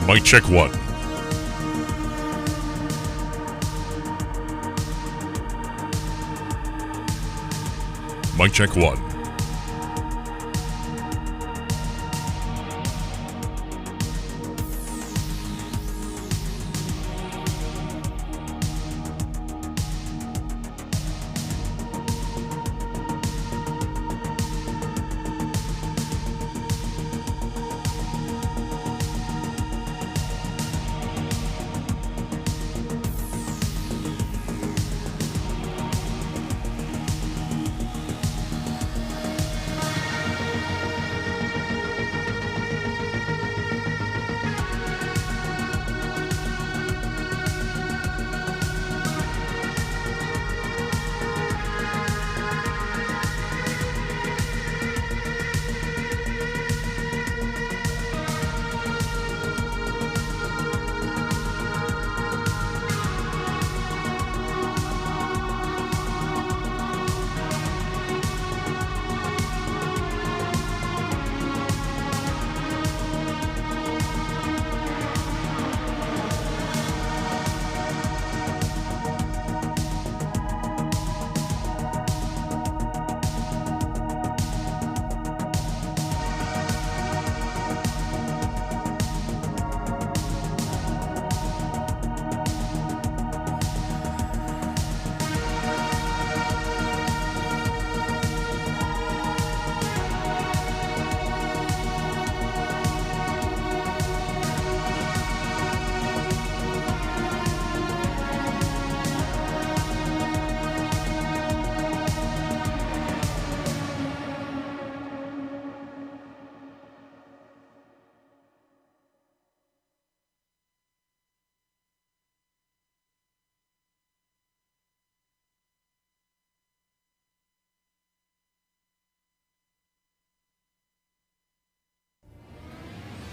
Mic check 1. Mic check 1.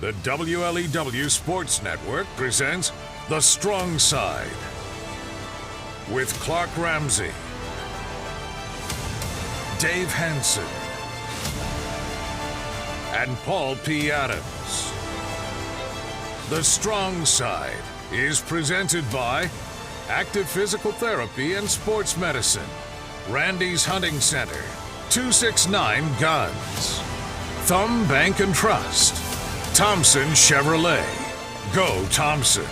The WLEW Sports Network presents The Strong Side with Clark Ramsey, Dave Hanson, and Paul P. Adams. The Strong Side is presented by Active Physical Therapy and Sports Medicine, Randy's Hunting Center, 269 Guns, Thumb Bank and Trust, Thompson Chevrolet, Go Thompson,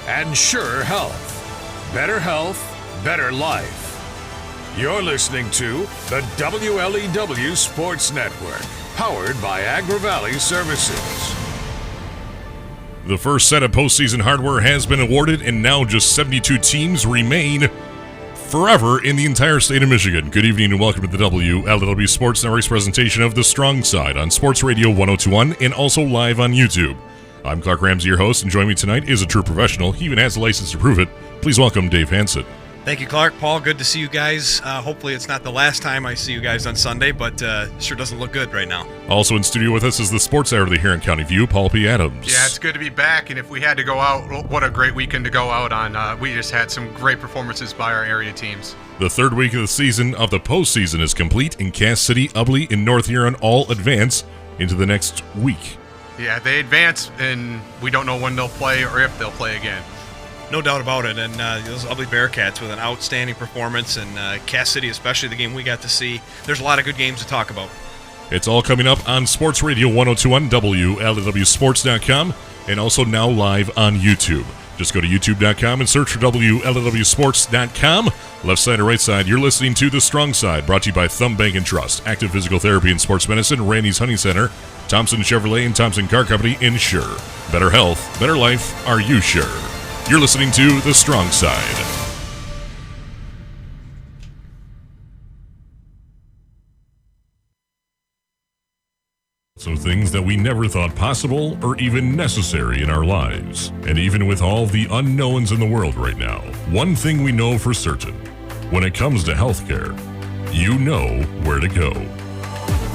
and Sure Health. Better health, better life. You're listening to the WLEW Sports Network, powered by Agra Valley Services. The first set of postseason hardware has been awarded, and now just 72 teams remain forever in the entire state of Michigan. Good evening and welcome to the WLEW Sports Network's presentation of The Strong Side on Sports Radio 102.1 and also live on YouTube. I'm Clark Ramsey, your host, and joining me tonight is a true professional. He even has a license to prove it. Please welcome Dave Hanson. Thank you, Clark. Paul, good to see you guys. Hopefully it's not the last time I see you guys on Sunday, but sure doesn't look good right now. Also in studio with us is the sports editor of the Huron County View, Paul P. Adams. Yeah, it's good to be back, and if we had to go out, what a great weekend to go out on. We just had some great performances by our area teams. The third week of the season of the postseason is complete, and Cass City, Ubly, and North Huron all advance into the next week. Yeah, they advance, and we don't know when they'll play or if they'll play again. No doubt about it, and those Ubly Bearcats with an outstanding performance, and Cass City, especially the game we got to see. There's a lot of good games to talk about. It's all coming up on Sports Radio 102.1, WLEWSports.com, and also now live on YouTube. Just go to youtube.com and search for WLEWSports.com. Left side or right side, you're listening to The Strong Side, brought to you by Thumb Bank and Trust, Active Physical Therapy and Sports Medicine, Randy's Hunting Center, Thompson Chevrolet and Thompson Car Company, Insure. Better health, better life, are you sure? You're listening to The Strong Side. Some things that we never thought possible or even necessary in our lives. And even with all the unknowns in the world right now, one thing we know for certain. When it comes to healthcare, you know where to go.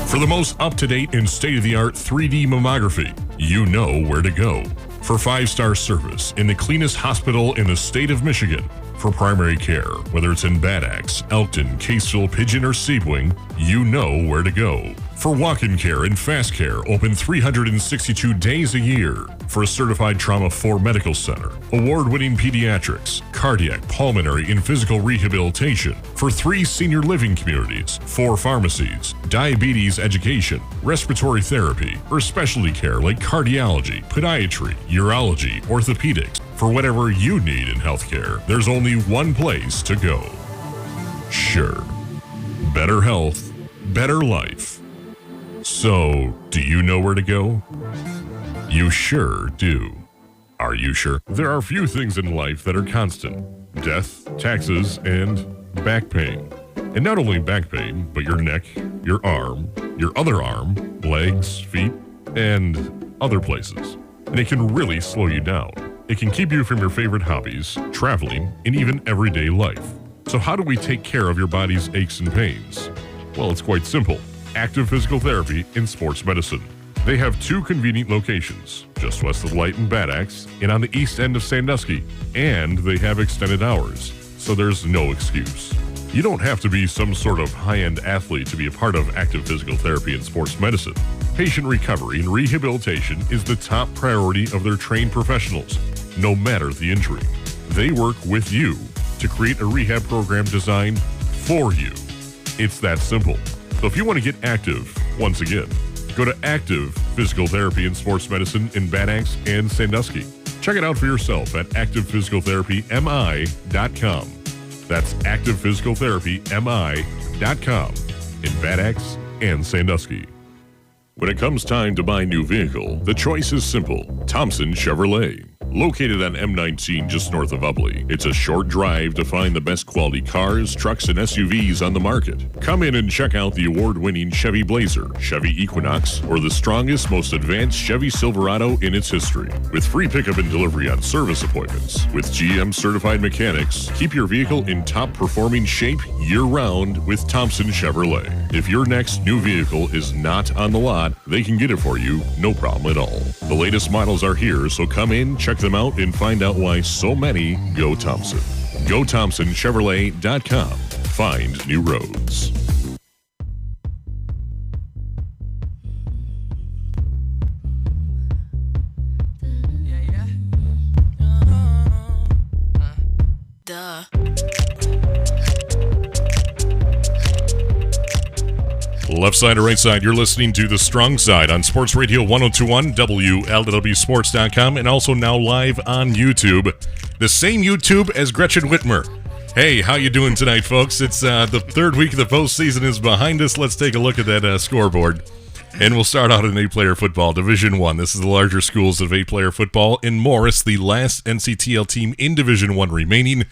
For the most up-to-date and state-of-the-art 3D mammography, you know where to go. For 5-star service in the cleanest hospital in the state of Michigan. For primary care, whether it's in Bad Axe, Elkton, Caseville, Pigeon, or Sebring, you know where to go. For walk-in care and fast care, open 362 days a year. For a certified trauma 4 medical center, award-winning pediatrics, cardiac, pulmonary, and physical rehabilitation. For 3 senior living communities, 4 pharmacies, diabetes education, respiratory therapy, or specialty care like cardiology, podiatry, urology, orthopedics. For whatever you need in healthcare, there's only one place to go. Sure. Better health, better life. So, do you know where to go? You sure do. Are you sure? There are few things in life that are constant. Death, taxes, and back pain. And not only back pain, but your neck, your arm, your other arm, legs, feet, and other places. And it can really slow you down. It can keep you from your favorite hobbies, traveling, and even everyday life. So how do we take care of your body's aches and pains? Well, it's quite simple. Active Physical Therapy and Sports Medicine. They have 2 convenient locations, just west of Light and Bad Axe, and on the east end of Sandusky, and they have extended hours, so there's no excuse. You don't have to be some sort of high-end athlete to be a part of Active Physical Therapy and Sports Medicine. Patient recovery and rehabilitation is the top priority of their trained professionals, no matter the injury. They work with you to create a rehab program designed for you. It's that simple. So if you want to get active, once again, go to Active Physical Therapy and Sports Medicine in Bad Axe and Sandusky. Check it out for yourself at activephysicaltherapymi.com. That's activephysicaltherapymi.com in Bad Axe and Sandusky. When it comes time to buy a new vehicle, the choice is simple. Thompson Chevrolet. Located on M19 just north of Ubly, it's a short drive to find the best quality cars, trucks, and SUVs on the market. Come in and check out the award-winning Chevy Blazer, Chevy Equinox, or the strongest, most advanced Chevy Silverado in its history. With free pickup and delivery on service appointments. With GM-certified mechanics, keep your vehicle in top-performing shape year-round with Thompson Chevrolet. If your next new vehicle is not on the lot, they can get it for you, no problem at all. The latest models are here, so come in, check them out, and find out why so many go Thompson. Go ThompsonChevrolet.com. Find new roads. Left side or right side, you're listening to The Strong Side on Sports Radio 1021, WLWSports.com, and also now live on YouTube. The same YouTube as Gretchen Whitmer. Hey, how you doing tonight, folks? It's the 3rd week of the postseason is behind us. Let's take a look at that scoreboard. And we'll start out in 8-player football, Division 1. This is the larger schools of 8-player football. In Morris, the last NCTL team in Division 1 remaining.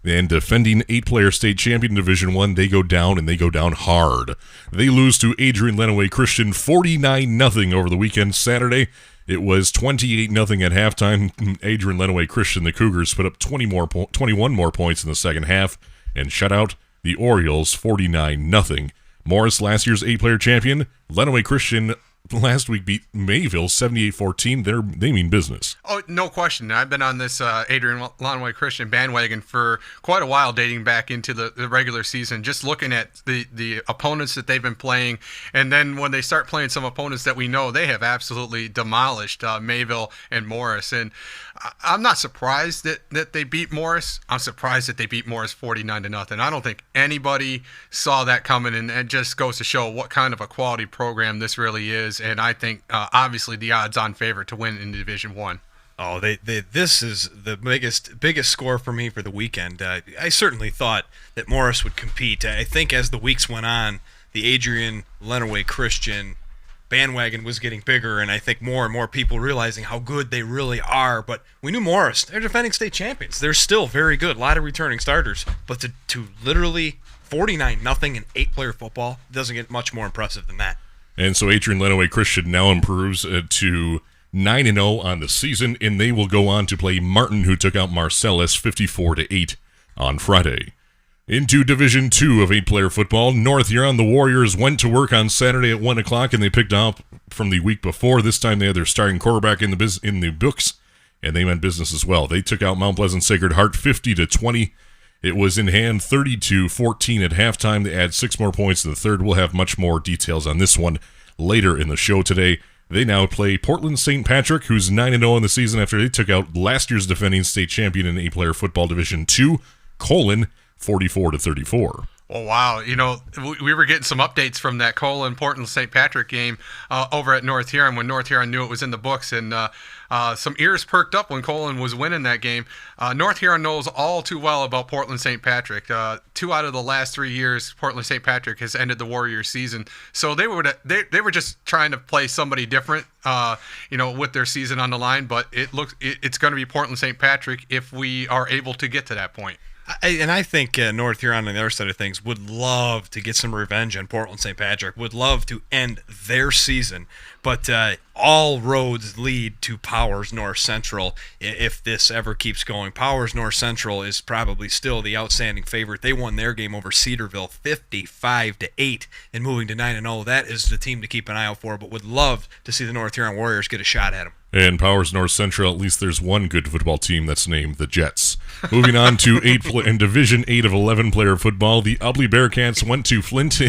And defending 8-player state champion Division 1, they go down, and they go down hard. They lose to Adrian Lenawee Christian 49-0 over the weekend. Saturday, it was 28-0 at halftime. Adrian Lenawee Christian, the Cougars, put up 21 more points in the second half and shut out the Orioles 49-0. Morris, last year's 8-player champion. Lenawee Christian last week beat Mayville 78-14. They mean business. Oh, no question. I've been on this Adrian Lenawee Christian bandwagon for quite a while, dating back into the regular season, just looking at the opponents that they've been playing. And then when they start playing some opponents that we know, they have absolutely demolished Mayville and Morris. And I'm not surprised that they beat Morris. I'm surprised that they beat Morris 49-0. I don't think anybody saw that coming, and it just goes to show what kind of a quality program this really is. And I think, obviously, the odds-on favorite to win in Division 1. Oh, this is the biggest score for me for the weekend. I certainly thought that Morris would compete. I think as the weeks went on, the Adrian Lenawee Christian bandwagon was getting bigger, and I think more and more people realizing how good they really are. But we knew Morris, they're defending state champions. They're still very good, a lot of returning starters. But to literally 49-0 in 8-player football doesn't get much more impressive than that. And so Adrian Lenawee Christian now improves to 9-0 on the season, and they will go on to play Martin, who took out Marcellus 54-8 on Friday. Into Division 2 of 8-player football, North Huron, the Warriors went to work on Saturday at 1 o'clock, and they picked up from the week before. This time they had their starting quarterback in the books, and they meant business as well. They took out Mount Pleasant Sacred Heart 50-20. It was in hand 32-14 at halftime. They add 6 more points in the third. We'll have much more details on this one later in the show today. They now play Portland St. Patrick, who's 9-0 in the season after they took out last year's defending state champion in 8-player football Division II, Colon, 44-34. Oh, wow. We were getting some updates from that Portland St. Patrick game over at North Huron when North Huron knew it was in the books, and some ears perked up when Colon was winning that game. North Huron knows all too well about Portland St. Patrick. 2 out of the last 3 years, Portland St. Patrick has ended the Warriors season. So they were just trying to play somebody different, with their season on the line, but it's going to be Portland St. Patrick if we are able to get to that point. I think North Huron on the other side of things would love to get some revenge on Portland St. Patrick, would love to end their season, but all roads lead to Powers North Central if this ever keeps going. Powers North Central is probably still the outstanding favorite. They won their game over Cedarville 55-8 and moving to 9-0. That is the team to keep an eye out for, but would love to see the North Huron Warriors get a shot at them. And Powers North Central, at least there's one good football team that's named the Jets. Moving on to in Division 8 of 11-player football, the Ubly Bearcats went to Flint.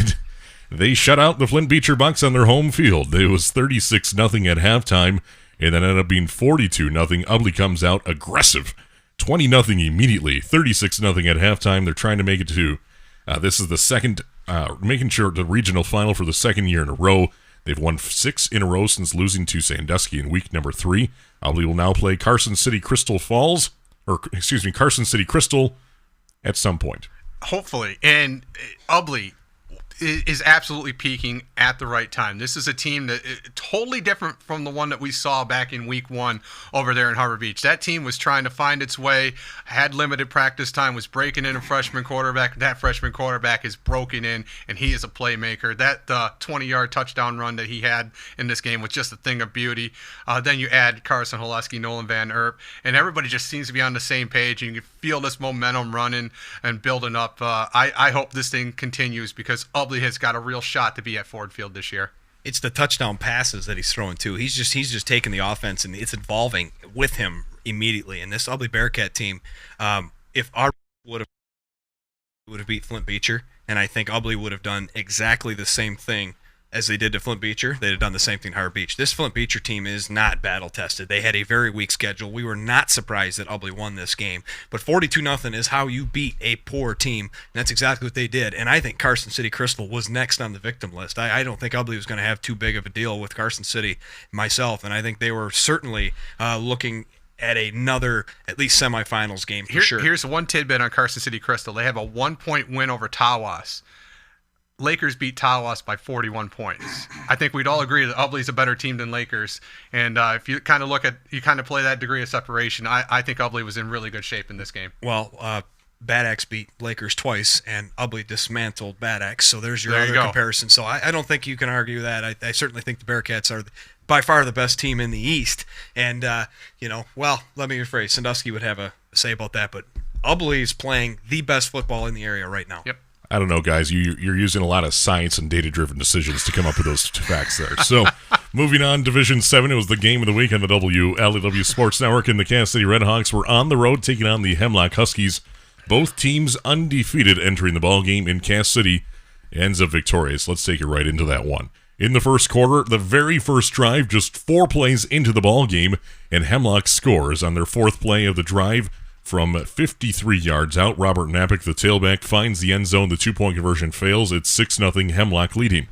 They shut out the Flint Beecher Bucks on their home field. It was 36-0 at halftime, and then ended up being 42-0. Ubly comes out aggressive, 20-0 immediately, 36-0 at halftime. They're trying to make it to, this is the second, making sure the regional final for the second year in a row. They've won 6 in a row since losing to Sandusky in week number 3. Ubly will now play Carson City Crystal at some point. Hopefully. And Ubly is absolutely peaking at the right time. This is a team that is totally different from the one that we saw back in week 1 over there in Harbor Beach. That team was trying to find its way, had limited practice time, was breaking in a freshman quarterback. That freshman quarterback is broken in, and he is a playmaker. That 20-yard touchdown run that he had in this game was just a thing of beauty. Then you add Carson Holeski, Nolan Van Erp, and everybody just seems to be on the same page, and you can feel this momentum running and building up. I hope this thing continues because Ubly has got a real shot to be at Ford Field this year. It's the touchdown passes that he's throwing too. He's just taking the offense and it's evolving with him immediately. And this Ubly Bearcat team, if our would have beat Flint Beecher, and I think Ubly would have done exactly the same thing as they did to Flint Beecher, they'd have done the same thing to Harbor Beach. This Flint Beecher team is not battle-tested. They had a very weak schedule. We were not surprised that Ubly won this game. But 42-0 is how you beat a poor team, and that's exactly what they did. And I think Carson City Crystal was next on the victim list. I don't think Ubly was going to have too big of a deal with Carson City myself, and I think they were certainly looking at another, at least semifinals game for sure. Here's one tidbit on Carson City Crystal. They have a 1-point win over Tawas. Lakers beat Tawas by 41 points. I think we'd all agree that Ubly's a better team than Lakers. And if you kind of play that degree of separation, I think Ubly was in really good shape in this game. Well, Bad Axe beat Lakers twice, and Ubly dismantled Bad Axe. So there's your other comparison. So I don't think you can argue that. I certainly think the Bearcats are by far the best team in the East. And, let me rephrase. Sandusky would have a say about that, but Ubly is playing the best football in the area right now. Yep. I don't know, guys. You're using a lot of science and data-driven decisions to come up with those facts there. So, moving on, Division 7, it was the game of the week on the WLEW Sports Network, and the Kansas City Redhawks were on the road taking on the Hemlock Huskies. Both teams undefeated entering the ball game in Kansas City. Ends up victorious. Let's take it right into that one. In the first quarter, the very first drive, just 4 plays into the ball game, and Hemlock scores on their 4th play of the drive. From 53 yards out, Robert Napick, the tailback, finds the end zone. The 2-point conversion fails. It's 6-0 Hemlock leading.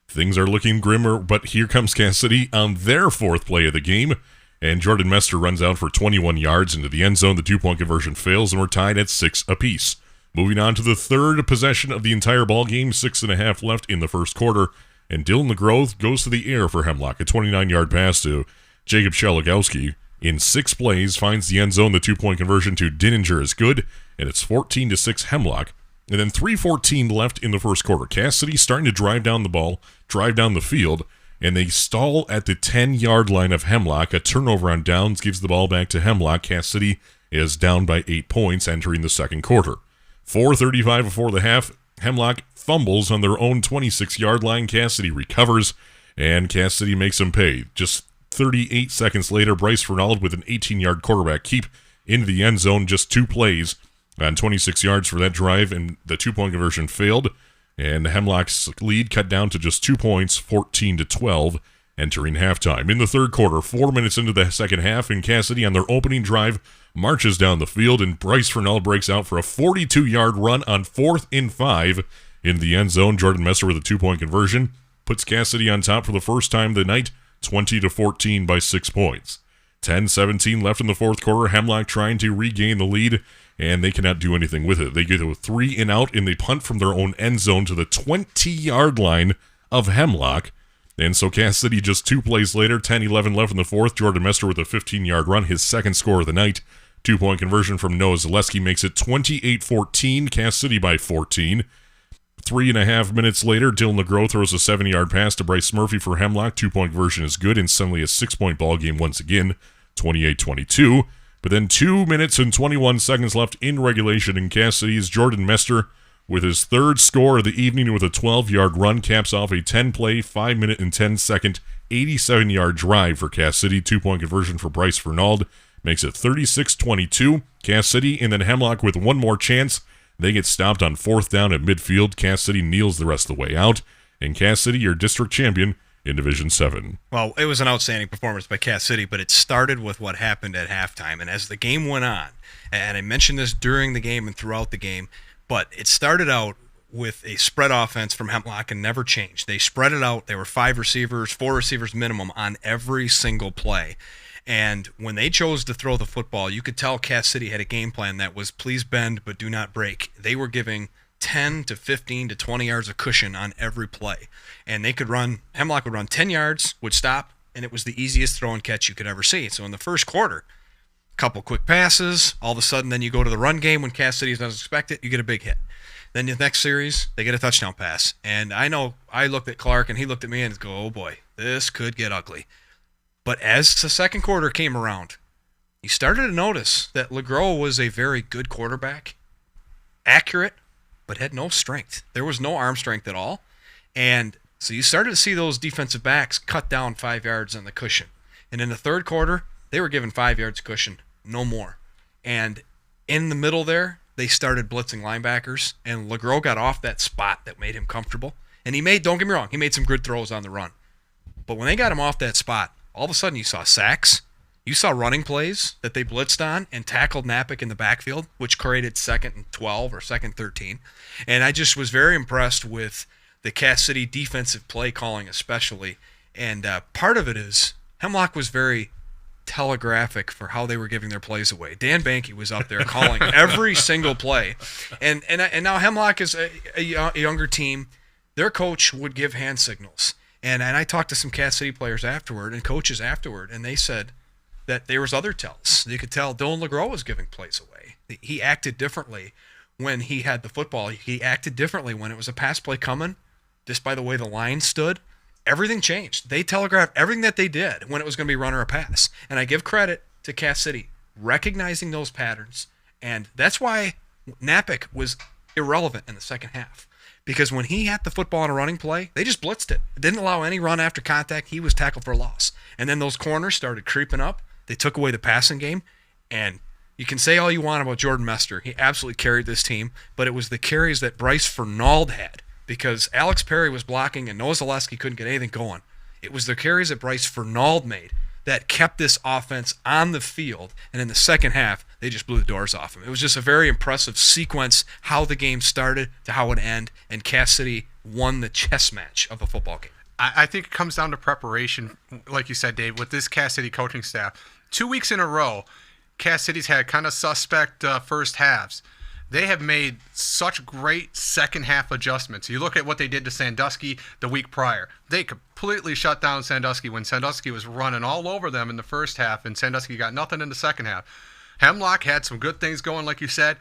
Things are looking grimmer, but here comes Kansas City on their 4th play of the game, and Jordan Mester runs out for 21 yards into the end zone. The 2-point conversion fails, and we're tied at 6 apiece. Moving on to the 3rd possession of the entire ball game, 6.5 left in the first quarter, and Dylan LeGrove goes to the air for Hemlock. A 29-yard pass to Jacob Shalagowski. In 6 plays, finds the end zone. The 2-point conversion to Dinninger is good, and it's 14-6 Hemlock. And then 3:14 left in the first quarter. Cass City starting to drive down the ball, drive down the field, and they stall at the 10-yard line of Hemlock. A turnover on downs gives the ball back to Hemlock. Cass City is down by 8 points entering the second quarter. 4:35 before the half, Hemlock fumbles on their own 26-yard line. Cass City recovers, and Cass City makes them pay. Just 38 seconds later, Bryce Fernald with an 18-yard quarterback keep into the end zone. Just 2 plays on 26 yards for that drive, and the 2-point conversion failed. and Hemlock's lead cut down to just 2 points, 14-12, entering halftime. In the third quarter, 4 minutes into the second half, and Cass City on their opening drive marches down the field, and Bryce Fernald breaks out for a 42-yard run on 4th and 5 in the end zone. Jordan Messer with a 2-point conversion puts Cass City on top for the first time of the night, 20-14 by 6 points. 10-17 left in the fourth quarter. Hemlock trying to regain the lead, and they cannot do anything with it. They get a 3 and out, and they punt from their own end zone to the 20-yard line of Hemlock. And so Cass City just 2 plays later, 10-11 left in the fourth. Jordan Messer with a 15-yard run, his second score of the night. 2-point conversion from Noah Zaleski makes it 28-14, Cass City by 14. 3.5 minutes later, Dylan LeGros throws a 70-yard pass to Bryce Murphy for Hemlock. 2-point conversion is good, and suddenly a 6-point ball game once again, 28-22. But then 2 minutes and 21 seconds left in regulation, and Cass City's Jordan Messer, with his third score of the evening with a 12-yard run, caps off a 10-play, 5-minute and 10-second, 87-yard drive for Cass City. 2-point conversion for Bryce Fernald makes it 36-22. Cass City, and then Hemlock with one more chance. They get stopped on 4th down at midfield. Cass City kneels the rest of the way out. And Cass City, your district champion in Division 7. Well, it was an outstanding performance by Cass City, but it started with what happened at halftime. And as the game went on, and I mentioned this during the game and throughout the game, but it started out with a spread offense from Hemlock and never changed. They spread it out. There were 4 receivers minimum on every single play. And when they chose to throw the football, you could tell Cass City had a game plan that was please bend but do not break. They were giving 10 to 15 to 20 yards of cushion on every play. And they could run, Hemlock would run 10 yards, would stop, and it was the easiest throw and catch you could ever see. So in the first quarter, a couple quick passes, all of a sudden then you go to the run game when Cass City doesn't expect it, you get a big hit. Then the next series, they get a touchdown pass. And I know I looked at Clark and he looked at me and go, oh boy, this could get ugly. But as the second quarter came around, you started to notice that LeGros was a very good quarterback, accurate, but had no strength. There was no arm strength at all. And so you started to see those defensive backs cut down 5 yards on the cushion. And in the third quarter, they were given 5 yards cushion, no more. And in the middle there, they started blitzing linebackers, and LeGros got off that spot that made him comfortable. And he made, don't get me wrong, he made some good throws on the run. But when they got him off that spot, all of a sudden you saw sacks, you saw running plays that they blitzed on and tackled Napick in the backfield, which created 2nd and 12 or 2nd and 13. And I just was very impressed with the Cass City defensive play calling especially. And part of it is Hemlock was very telegraphic for how they were giving their plays away. Dan Banky was up there calling every single play. And now Hemlock is a younger team. Their coach would give hand signals. And I talked to some Cass City players afterward and coaches afterward, and they said that there was other tells. You could tell Dylan LeGros was giving plays away. He acted differently when he had the football. He acted differently when it was a pass play coming, just by the way the line stood. Everything changed. They telegraphed everything that they did when it was going to be run or a pass. And I give credit to Cass City recognizing those patterns, and that's why Napick was irrelevant in the second half. Because when he had the football on a running play, they just blitzed it. It didn't allow any run after contact. He was tackled for a loss. And then those corners started creeping up. They took away the passing game. And you can say all you want about Jordan Messer. He absolutely carried this team. But it was the carries that Bryce Fernald had. Because Alex Perry was blocking and Noah Zaleski couldn't get anything going. It was the carries that Bryce Fernald made that kept this offense on the field. And in the second half, they just blew the doors off him. It was just a very impressive sequence, how the game started to how it ended, and Cass City won the chess match of a football game. I think it comes down to preparation, like you said, Dave, with this Cass City coaching staff. 2 weeks in a row, Cass City's had kind of suspect first halves. They have made such great second half adjustments. You look at what they did to Sandusky the week prior. They completely shut down Sandusky when Sandusky was running all over them in the first half, and Sandusky got nothing in the second half. Hemlock had some good things going, like you said,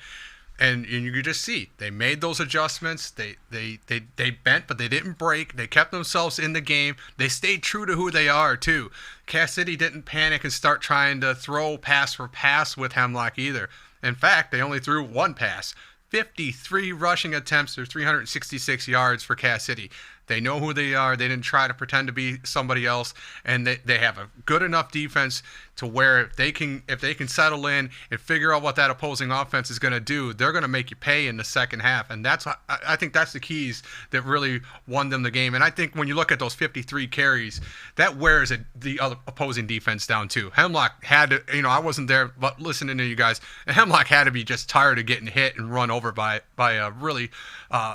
and you could just see they made those adjustments. They bent, but they didn't break. They kept themselves in the game. They stayed true to who they are, too. Cass City didn't panic and start trying to throw pass for pass with Hemlock either. In fact, they only threw one pass. 53 rushing attempts or 366 yards for Cass City. They know who they are. They didn't try to pretend to be somebody else, and they have a good enough defense to where if they can settle in and figure out what that opposing offense is going to do, they're going to make you pay in the second half. And I think that's the keys that really won them the game. And I think when you look at those 53 carries, that wears the other opposing defense down too. Hemlock had to, I wasn't there, but listening to you guys, and Hemlock had to be just tired of getting hit and run over by a really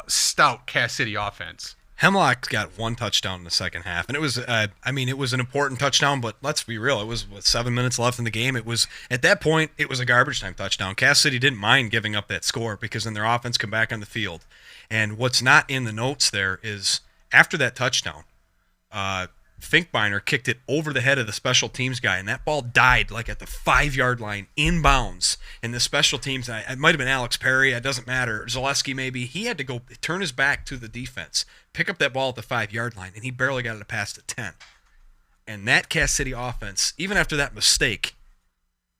stout Cass City offense. Hemlock got one touchdown in the second half, and it was, it was an important touchdown, but let's be real. It was with 7 minutes left in the game. It was, at that point, it was a garbage time touchdown. Cass City didn't mind giving up that score because then their offense come back on the field. And what's not in the notes there is after that touchdown, Finkbeiner kicked it over the head of the special teams guy, and that ball died like at the 5-yard line inbounds. And the special teams, it might have been Alex Perry, it doesn't matter, Zaleski maybe, he had to go turn his back to the defense, pick up that ball at the 5-yard line, and he barely got it past the 10. And that Cass City offense, even after that mistake,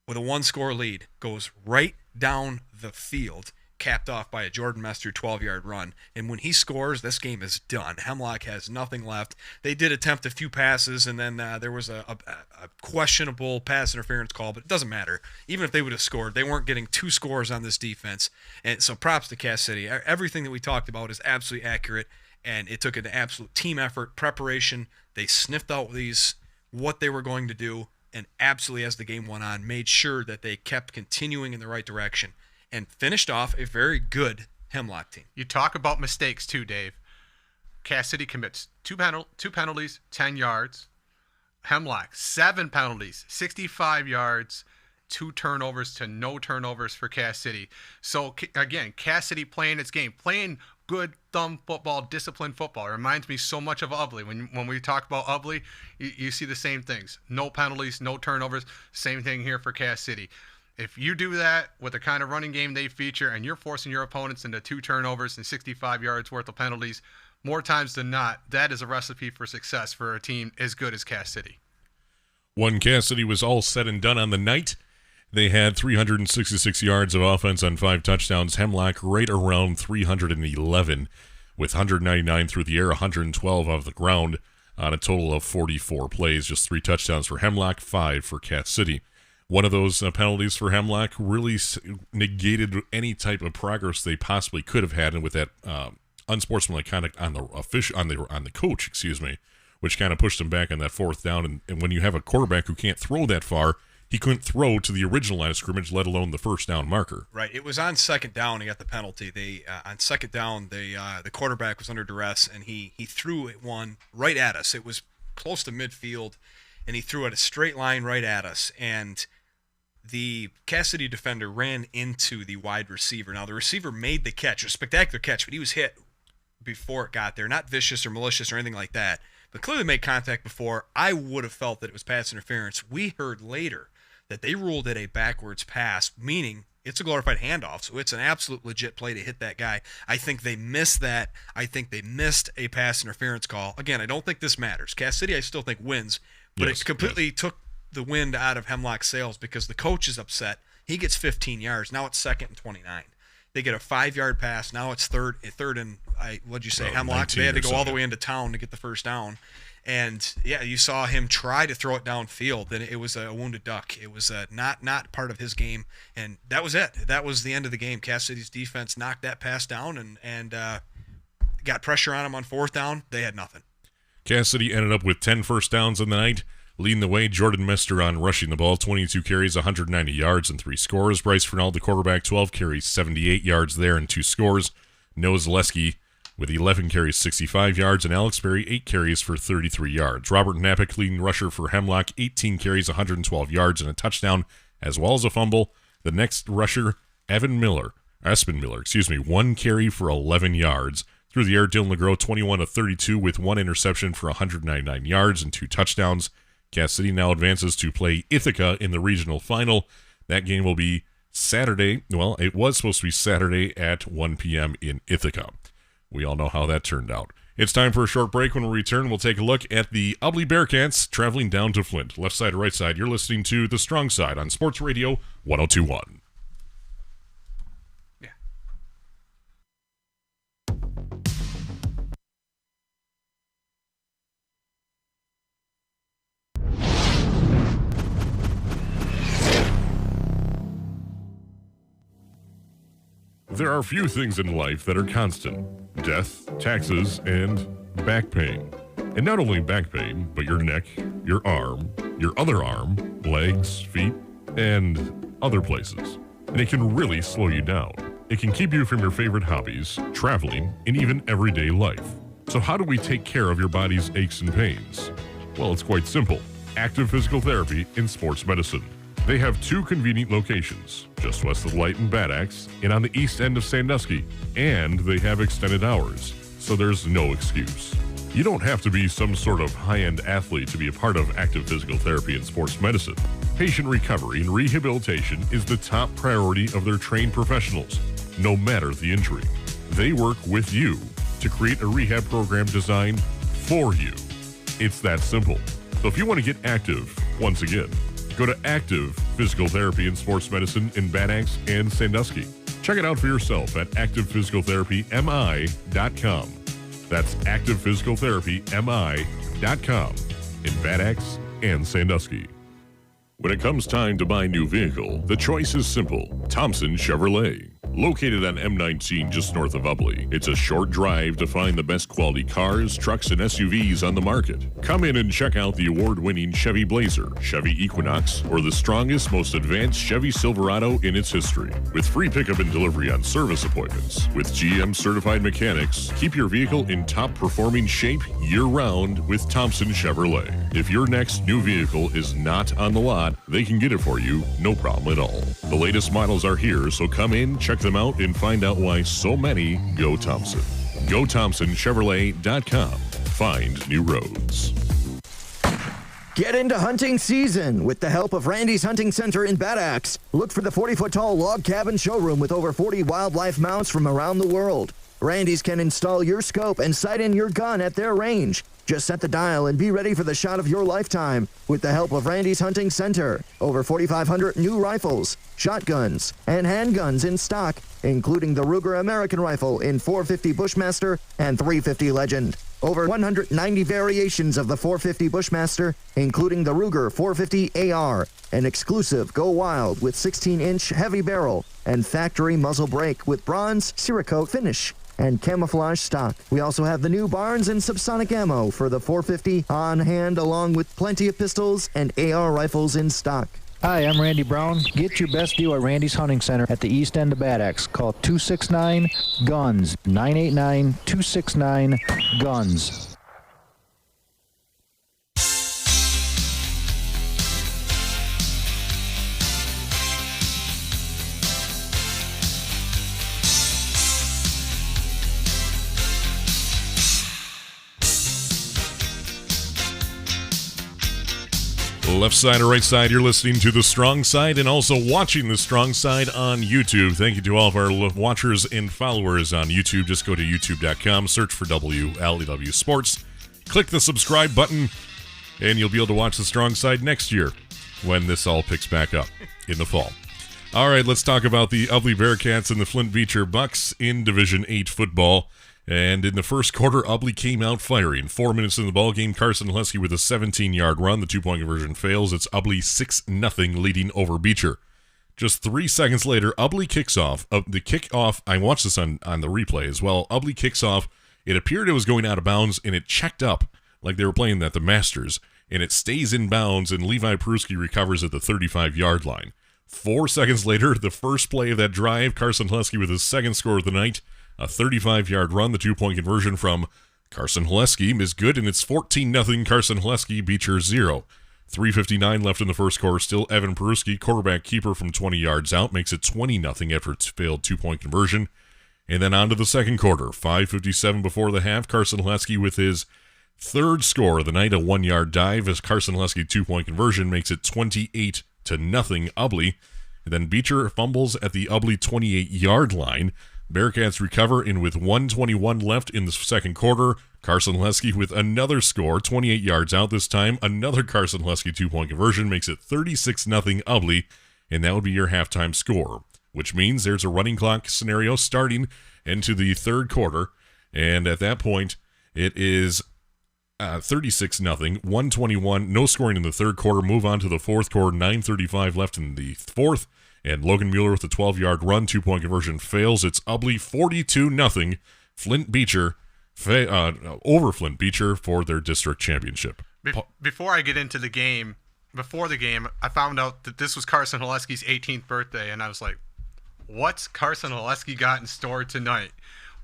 with a 1-score lead, goes right down the field, capped off by a Jordan Mester 12-yard run. And when he scores, this game is done. Hemlock has nothing left. They did attempt a few passes, and then there was a questionable pass interference call, but it doesn't matter. Even if they would have scored, they weren't getting 2 scores on this defense. And so props to Cass City. Everything that we talked about is absolutely accurate, and it took an absolute team effort, preparation. They sniffed out what they were going to do, and absolutely, as the game went on, made sure that they kept continuing in the right direction and finished off a very good Hemlock team. You talk about mistakes too, Dave. Cass City commits two penalties, 10 yards. Hemlock, 7 penalties, 65 yards, 2 turnovers to no turnovers for Cass City. So, again, Cass City playing its game, playing good thumb football, disciplined football. It reminds me so much of Ubly. When we talk about Ubly, you see the same things. No penalties, no turnovers. Same thing here for Cass City. If you do that with the kind of running game they feature and you're forcing your opponents into 2 turnovers and 65 yards worth of penalties, more times than not, that is a recipe for success for a team as good as Cass City. When Cass City was all said and done on the night, they had 366 yards of offense on 5 touchdowns. Hemlock right around 311 with 199 through the air, 112 off the ground on a total of 44 plays. Just 3 touchdowns for Hemlock, 5 for Cass City. One of those penalties for Hemlock really negated any type of progress they possibly could have had, and with that unsportsmanlike conduct on the coach, which kind of pushed him back on that 4th down. And when you have a quarterback who can't throw that far, he couldn't throw to the original line of scrimmage, let alone the 1st down marker. Right. It was on 2nd down. He got the penalty. On 2nd down, the quarterback was under duress, and he threw one right at us. It was close to midfield, and he threw it a straight line right at us. And the Cass City defender ran into the wide receiver. Now, the receiver made the catch, a spectacular catch, but he was hit before it got there. Not vicious or malicious or anything like that, but clearly made contact before. I would have felt that it was pass interference. We heard later that they ruled it a backwards pass, meaning it's a glorified handoff, so it's an absolute legit play to hit that guy. I think they missed that. I think they missed a pass interference call. Again, I don't think this matters. Cass City, I still think, wins, but it completely took the wind out of Hemlock's sails because the coach is upset. He gets 15 yards. Now it's 2nd and 29. They get a 5-yard pass. Now it's third and what'd you say, Hemlock? They had to go all the way into town to get the 1st down. And, yeah, you saw him try to throw it downfield, and it was a wounded duck. It was not part of his game, and that was it. That was the end of the game. Cass City's defense knocked that pass down and got pressure on him on 4th down. They had nothing. Cass City ended up with 10 first downs in the night. Leading the way, Jordan Mester on rushing the ball, 22 carries, 190 yards, and 3 scores. Bryce Fernald, the quarterback, 12 carries, 78 yards there, and 2 scores. Noah Zaleski with 11 carries, 65 yards, and Alex Berry, 8 carries for 33 yards. Robert Napick, leading rusher for Hemlock, 18 carries, 112 yards, and a touchdown, as well as a fumble. The next rusher, Espen Miller, 1 carry for 11 yards. Through the air, Dylan LeGros, 21 of 32 with 1 interception for 199 yards and 2 touchdowns. Cass City now advances to play Ithaca in the regional final. That game will be Saturday. Well, it was supposed to be Saturday at 1 p.m. in Ithaca. We all know how that turned out. It's time for a short break. When we return, we'll take a look at the Ubly Bearcats traveling down to Flint. Left side, right side, you're listening to The Strong Side on Sports Radio 102.1. There are few things in life that are constant: death, taxes, and back pain. And not only back pain, but your neck, your arm, your other arm, legs, feet, and other places. And it can really slow you down. It can keep you from your favorite hobbies, traveling, and even everyday life. So how do we take care of your body's aches and pains? Well, it's quite simple. Active Physical Therapy and Sports Medicine. They have 2 convenient locations, just west of Light and Bad Axe and on the east end of Sandusky. And they have extended hours, so there's no excuse. You don't have to be some sort of high-end athlete to be a part of Active Physical Therapy and Sports Medicine. Patient recovery and rehabilitation is the top priority of their trained professionals, no matter the injury. They work with you to create a rehab program designed for you. It's that simple. So if you want to get active, once again, go to Active Physical Therapy and Sports Medicine in Bad Axe and Sandusky. Check it out for yourself at activephysicaltherapymi.com. That's activephysicaltherapymi.com in Bad Axe and Sandusky. When it comes time to buy a new vehicle, the choice is simple: Thompson Chevrolet. Located on M19 just north of Ubly, it's a short drive to find the best quality cars, trucks, and SUVs on the market. Come in and check out the award-winning Chevy Blazer, Chevy Equinox, or the strongest, most advanced Chevy Silverado in its history. With free pickup and delivery on service appointments. With GM-certified mechanics, keep your vehicle in top-performing shape year-round with Thompson Chevrolet. If your next new vehicle is not on the lot, they can get it for you, no problem at all. The latest models are here, so come in, check them out, and find out why so many go Thompson. GoThompsonChevrolet.com. Find new roads. Get into hunting season with the help of Randy's Hunting Center in Bad Axe. Look for the 40-foot-tall log cabin showroom with over 40 wildlife mounts from around the world. Randy's can install your scope and sight in your gun at their range. Just set the dial and be ready for the shot of your lifetime with the help of Randy's Hunting Center. Over 4,500 new rifles, shotguns, and handguns in stock, including the Ruger American Rifle in .450 Bushmaster and .350 Legend. Over 190 variations of the .450 Bushmaster, including the Ruger .450 AR, an exclusive Go Wild with 16-inch heavy barrel and factory muzzle brake with bronze Cerakote finish and camouflage stock. We also have the new Barnes and subsonic ammo for the .450 on hand, along with plenty of pistols and AR rifles in stock. Hi, I'm Randy Brown. Get your best deal at Randy's Hunting Center at the east end of Bad Axe. Call 269-GUNS, 989-269-GUNS. Left side or right side, you're listening to The Strong Side and also watching The Strong Side on YouTube. Thank you to all of our watchers and followers on YouTube. Just go to youtube.com, search for WLEW Sports, click the subscribe button, and you'll be able to watch The Strong Side next year when this all picks back up in the fall. All right, let's talk about the Ubly Bearcats and the Flint Beecher Bucks in Division 8 football. And in the first quarter, Ubly came out firing. 4 minutes in the ballgame, Carson Husky with a 17-yard run. The two-point conversion fails. It's Ubly 6-0 leading over Beecher. Just 3 seconds later, Ubly kicks off. The kickoff, I watched this on the replay as well. Ubly kicks off. It appeared it was going out of bounds, and it checked up like they were playing at the Masters. And it stays in bounds, and Levi Peruski recovers at the 35-yard line. 4 seconds later, the first play of that drive, Carson Husky with his second score of the night. A 35-yard run. The two-point conversion from Carson Husky is good, and it's 14-0 Carson Husky, Beecher 0. 3:59 left in the first quarter. Still Evan Peruski, quarterback keeper from 20 yards out, makes it 20-0 after its failed two-point conversion. And then on to the second quarter. 5:57 before the half. Carson Husky with his third score of the night, a 1-yard dive as Carson Husky two-point conversion makes it 28-0 Ubly. And then Beecher fumbles at the Ubly 28-yard line. Bearcats recover, and with 1:21 left in the second quarter, Carson Husky with another score, 28 yards out this time. Another Carson Husky two-point conversion makes it 36-0 Ubly, and that would be your halftime score, which means there's a running clock scenario starting into the third quarter, and at that point, it is 36-0, 1:21, no scoring in the third quarter. Move on to the fourth quarter, 9:35 left in the fourth. And Logan Mueller with a 12-yard run, 2-point conversion fails. It's Ubly 42-0. Flint Beecher over Flint Beecher for their district championship. Before I get into the game, before the game, I found out that this was Carson Haleski's 18th birthday, and I was like, what's Carson Haleski got in store tonight?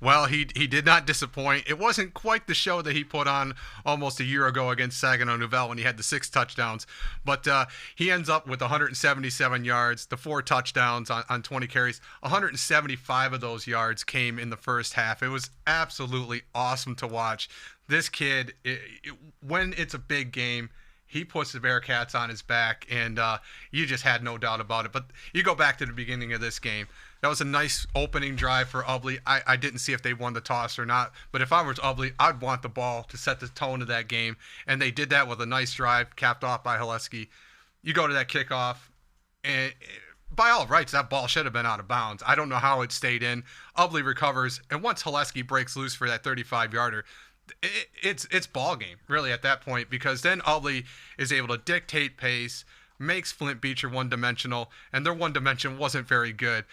Well, he did not disappoint. It wasn't quite the show that he put on almost a year ago against Saginaw Nouvelle when he had the 6 touchdowns. But he ends up with 177 yards, the 4 touchdowns on 20 carries. 175 of those yards came in the first half. It was absolutely awesome to watch. This kid, when it's a big game, he puts the Bearcats on his back, and you just had no doubt about it. But you go back to the beginning of this game. That was a nice opening drive for Ubly. I didn't see if they won the toss or not, but if I was Ubly, I'd want the ball to set the tone of that game, and they did that with a nice drive, capped off by Haleski. You go to that kickoff, and by all rights, that ball should have been out of bounds. I don't know how it stayed in. Ubly recovers, and once Haleski breaks loose for that 35-yarder, it's ball game, really, at that point, because then Ubly is able to dictate pace, makes Flint Beecher one-dimensional, and their one dimension wasn't very good.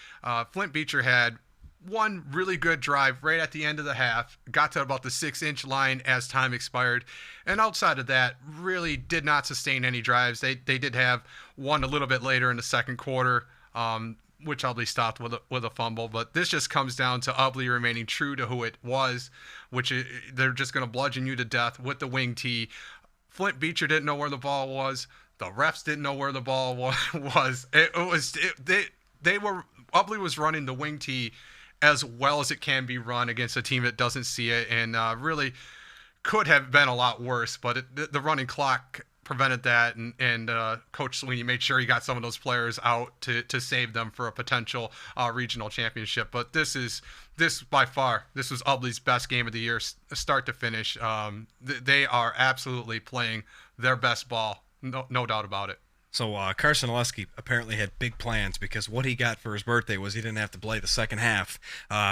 Flint Beecher had one really good drive right at the end of the half, got to about the 6-inch line as time expired, and outside of that, really did not sustain any drives. They did have one a little bit later in the second quarter, which Ubly stopped with a fumble, but this just comes down to Ubly remaining true to who it was, which they're just going to bludgeon you to death with the wing tee. Flint Beecher didn't know where the ball was. The refs didn't know where the ball was. Ubly was running the wing tee as well as it can be run against a team that doesn't see it, and really could have been a lot worse. But the running clock prevented that, and Coach Sweeney made sure he got some of those players out to save them for a potential regional championship. But this by far was Ubly's best game of the year, start to finish. They are absolutely playing their best ball. No doubt about it. So Carson Haleski apparently had big plans, because what he got for his birthday was he didn't have to play the second half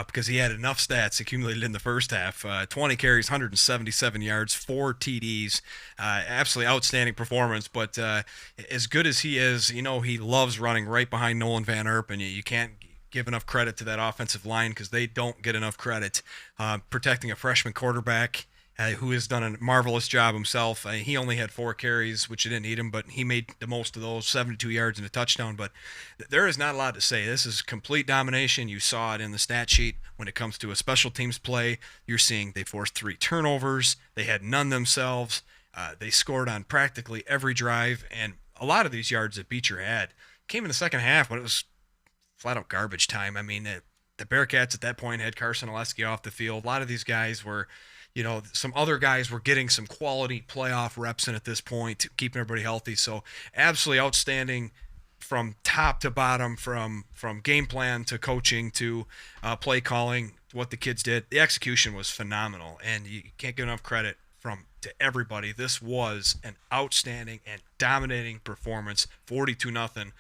because he had enough stats accumulated in the first half. 20 carries, 177 yards, 4 TDs. Absolutely outstanding performance. But as good as he is, he loves running right behind Nolan Van Erp, and you can't give enough credit to that offensive line because they don't get enough credit protecting a freshman quarterback. Who has done a marvelous job himself. He only had 4 carries, which you didn't need him, but he made the most of those, 72 yards and a touchdown. But there is not a lot to say. This is complete domination. You saw it in the stat sheet. When it comes to a special teams play, you're seeing they forced 3 turnovers. They had none themselves. They scored on practically every drive, and a lot of these yards that Beecher had came in the second half, but it was flat-out garbage time. I mean, the Bearcats at that point had Carson Haleski off the field. A lot of these guys were – some other guys were getting some quality playoff reps in at this point, keeping everybody healthy. So absolutely outstanding from top to bottom, from game plan to coaching to play calling, what the kids did. The execution was phenomenal, and you can't give enough credit to everybody. This was an outstanding and dominating performance, 42-0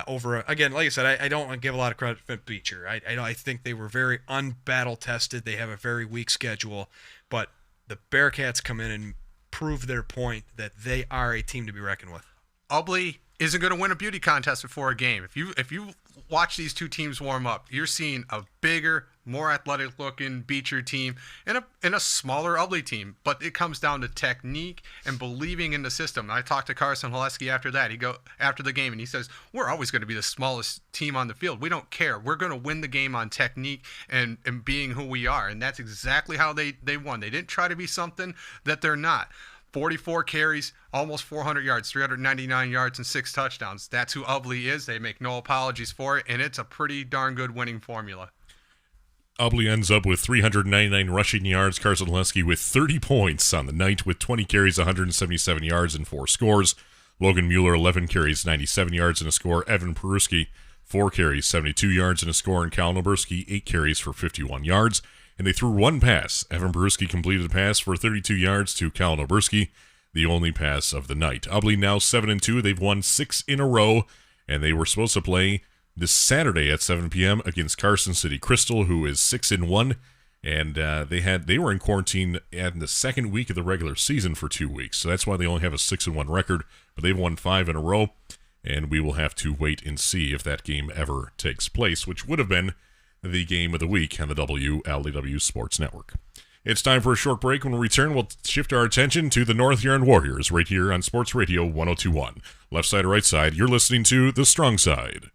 over, again, like I said, I don't give a lot of credit to Flint Beecher. I think they were very unbattle tested. They have a very weak schedule, but the Bearcats come in and prove their point that they are a team to be reckoned with. Ubly isn't going to win a beauty contest before a game. If you watch these two teams warm up, you're seeing a bigger, more athletic-looking Beecher team and a smaller Ubly team. But it comes down to technique and believing in the system. I talked to Carson Haleski after that. After the game, and he says, we're always going to be the smallest team on the field. We don't care. We're going to win the game on technique and being who we are. And that's exactly how they won. They didn't try to be something that they're not. 44 carries, almost 400 yards, 399 yards, and 6 touchdowns. That's who Ubly is. They make no apologies for it, and it's a pretty darn good winning formula. Ubly ends up with 399 rushing yards. Carson Haleski with 30 points on the night with 20 carries, 177 yards, and 4 scores. Logan Mueller, 11 carries, 97 yards, and a score. Evan Peruski, 4 carries, 72 yards, and a score. And Cal Noberski, 8 carries for 51 yards. And they threw one pass. Evan Peruski completed a pass for 32 yards to Cal Noberski, the only pass of the night. Ubly now 7-2. They've won 6 in a row, and they were supposed to play this Saturday at 7 p.m. against Carson City Crystal, who is 6-1, and they were in quarantine in the second week of the regular season for 2 weeks, so that's why they only have a 6-1 record. But they've won 5 in a row. and we will have to wait and see if that game ever takes place, which would have been the game of the week on the WLEW Sports Network. It's time for a short break. When we return, we'll shift our attention to the North Huron Warriors right here on Sports Radio 102.1. Left side or right side, you're listening to The Strong Side.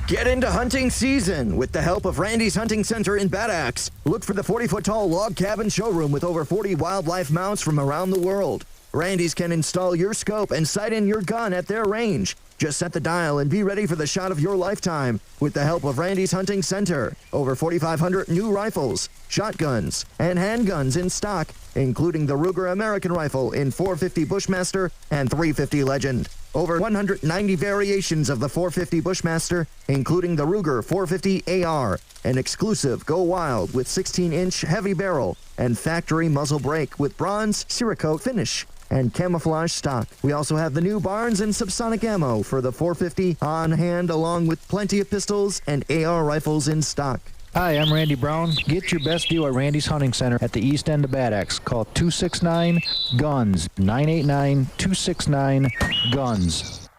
Get into hunting season with the help of Randy's Hunting Center in Bad Axe. Look for the 40-foot-tall log cabin showroom with over 40 wildlife mounts from around the world. Randy's can install your scope and sight in your gun at their range. Just set the dial and be ready for the shot of your lifetime with the help of Randy's Hunting Center. Over 4,500 new rifles, shotguns, and handguns in stock, including the Ruger American Rifle in .450 Bushmaster and .350 Legend. Over 190 variations of the .450 Bushmaster, including the Ruger 450 AR, an exclusive Go Wild with 16-inch heavy barrel and factory muzzle brake with bronze Cerakote finish and camouflage stock. We also have the new Barnes and subsonic ammo for the .450 on hand, along with plenty of pistols and AR rifles in stock. Hi, I'm Randy Brown. Get your best deal at Randy's Hunting Center at the east end of Bad Axe. Call 269-GUNS, 989-269-GUNS.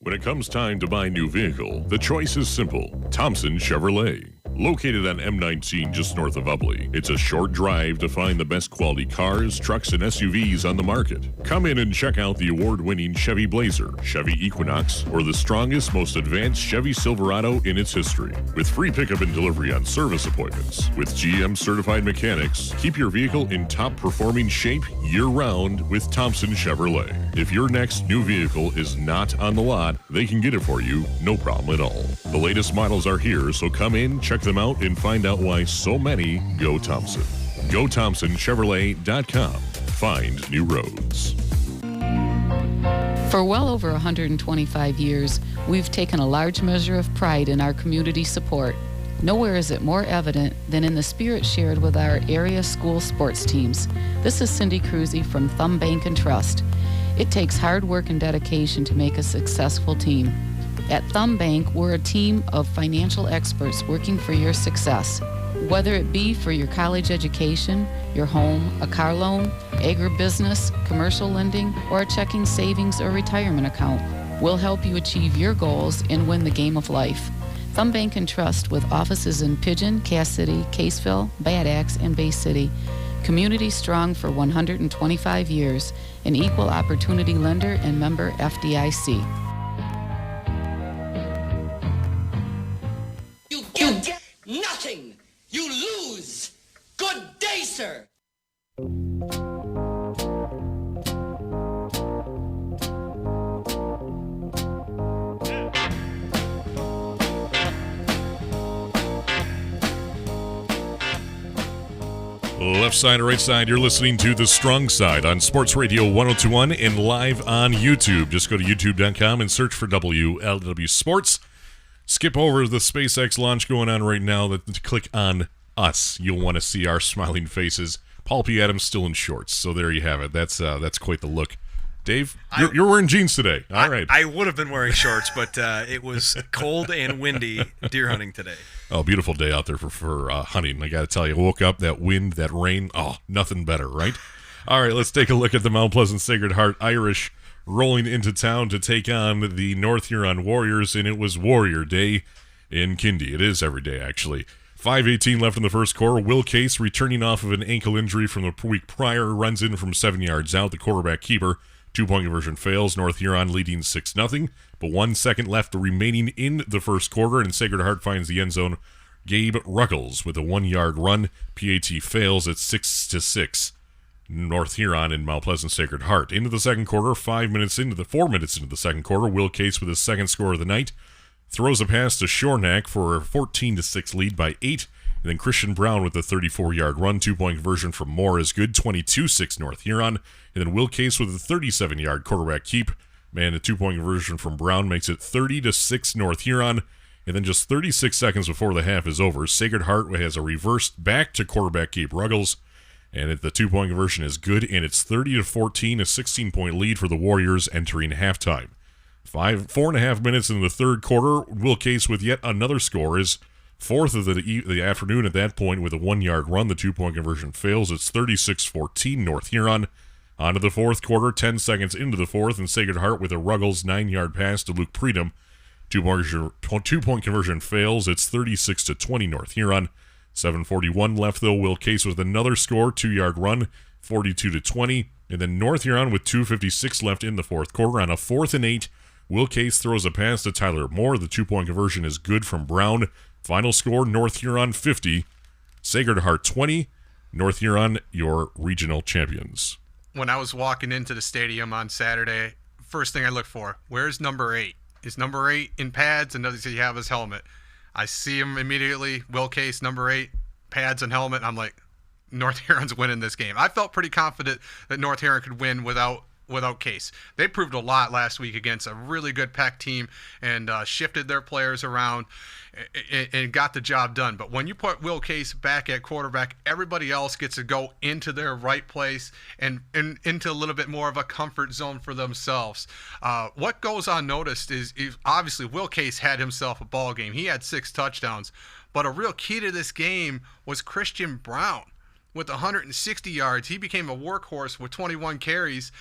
When it comes time to buy a new vehicle, the choice is simple. Thompson Chevrolet. Located on M19 just north of Ubly, it's a short drive to find the best quality cars, trucks, and SUVs on the market. Come in and check out the award-winning Chevy Blazer, Chevy Equinox, or the strongest, most advanced Chevy Silverado in its history. With free pickup and delivery on service appointments. With GM-certified mechanics, keep your vehicle in top-performing shape year-round with Thompson Chevrolet. If your next new vehicle is not on the lot, they can get it for you, no problem at all. The latest models are here, so come in, check them out, and find out why so many go Thompson. Go ThompsonChevrolet.com. Find new roads. For well over 125 years, we've taken a large measure of pride in our community support. Nowhere is it more evident than in the spirit shared with our area school sports teams. This is Cindy Cruzy from Thumb Bank and Trust. It takes hard work and dedication to make a successful team. At Thumb Bank, we're a team of financial experts working for your success. Whether it be for your college education, your home, a car loan, agribusiness, commercial lending, or a checking, savings, or retirement account, we'll help you achieve your goals and win the game of life. Thumb Bank and Trust, with offices in Pigeon, Cass City, Caseville, Bad Axe, and Bay City. Community strong for 125 years, an equal opportunity lender and member FDIC. You get nothing. You lose. Good day, sir. Left side or right side, you're listening to The Strong Side on Sports Radio 102.1 and live on YouTube. Just go to youtube.com and search for WLW Sports. Skip over the SpaceX launch going on right now. Click on us. You'll want to see our smiling faces. Paul P. Adams still in shorts, so there you have it. That's quite the look. Dave, you're wearing jeans today. All right. I would have been wearing shorts, but it was cold and windy deer hunting today. Oh, beautiful day out there for hunting. I got to tell you, I woke up, that wind, that rain, nothing better, right? All right, let's take a look at the Mount Pleasant Sacred Heart Irish rolling into town to take on the North Huron Warriors, and it was Warrior Day in Kindy. It is every day, actually. 5:18 left in the first quarter. Will Case, returning off of an ankle injury from the week prior, runs in from 7 yards out. The quarterback keeper, 2-point conversion fails. North Huron leading 6-0, but 1 second left remaining in the first quarter, and Sacred Heart finds the end zone. Gabe Ruckles with a 1-yard run. PAT fails at 6-6. North Huron and Mount Pleasant Sacred Heart. Into the second quarter, 4 minutes into the second quarter, Will Case with his second score of the night throws a pass to Shornack for a 14-6 lead by 8. And then Christian Brown with a 34-yard run. 2-point conversion from Moore is good. 22-6 North Huron. And then Will Case with a 37-yard quarterback keep. Man, a 2-point conversion from Brown makes it 30-6 North Huron. And then just 36 seconds before the half is over, Sacred Heart has a reversed back to quarterback keep Ruggles. And the 2-point conversion is good, and it's 30-14, a 16-point lead for the Warriors entering halftime. 4.5 minutes in the third quarter. Will Case with yet another score is fourth of the afternoon at that point with a 1-yard run. The 2-point conversion fails. It's 36-14 North Huron. On to the fourth quarter, 10 seconds into the fourth, and Sacred Heart with a Ruggles 9-yard pass to Luke Predum. 2-point conversion fails. It's 36-20 North Huron. 7:41 left, though. Will Case with another score, 2-yard run, 42-20. And then North Huron with 2:56 left in the fourth quarter. On a 4th and 8, Will Case throws a pass to Tyler Moore. The 2-point conversion is good from Brown. Final score, North Huron 50, Sacred Heart 20. North Huron, your regional champions. When I was walking into the stadium on Saturday, first thing I looked for, where's number 8? Is number 8 in pads and does he have his helmet? I see him immediately, Will Case, number 8, pads and helmet. I'm like, North Huron's winning this game. I felt pretty confident that North Huron could win without Case. They proved a lot last week against a really good Pac team and shifted their players around and got the job done. But when you put Will Case back at quarterback, everybody else gets to go into their right place and into a little bit more of a comfort zone for themselves. What goes unnoticed is obviously Will Case had himself a ball game. He had 6 touchdowns. But a real key to this game was Christian Brown. With 160 yards, he became a workhorse with 21 carries.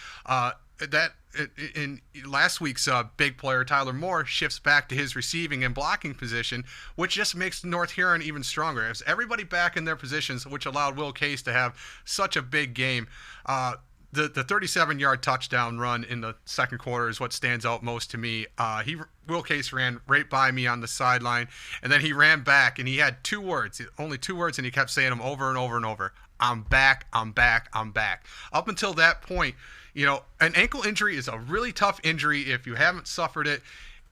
In last week's big player, Tyler Moore, shifts back to his receiving and blocking position, which just makes North Huron even stronger. It was everybody back in their positions, which allowed Will Case to have such a big game. The 37-yard touchdown run in the second quarter is what stands out most to me. Will Case ran right by me on the sideline, and then he ran back, and he had 2 words, only 2 words, and he kept saying them over and over and over. I'm back, I'm back, I'm back. Up until that point, an ankle injury is a really tough injury if you haven't suffered it.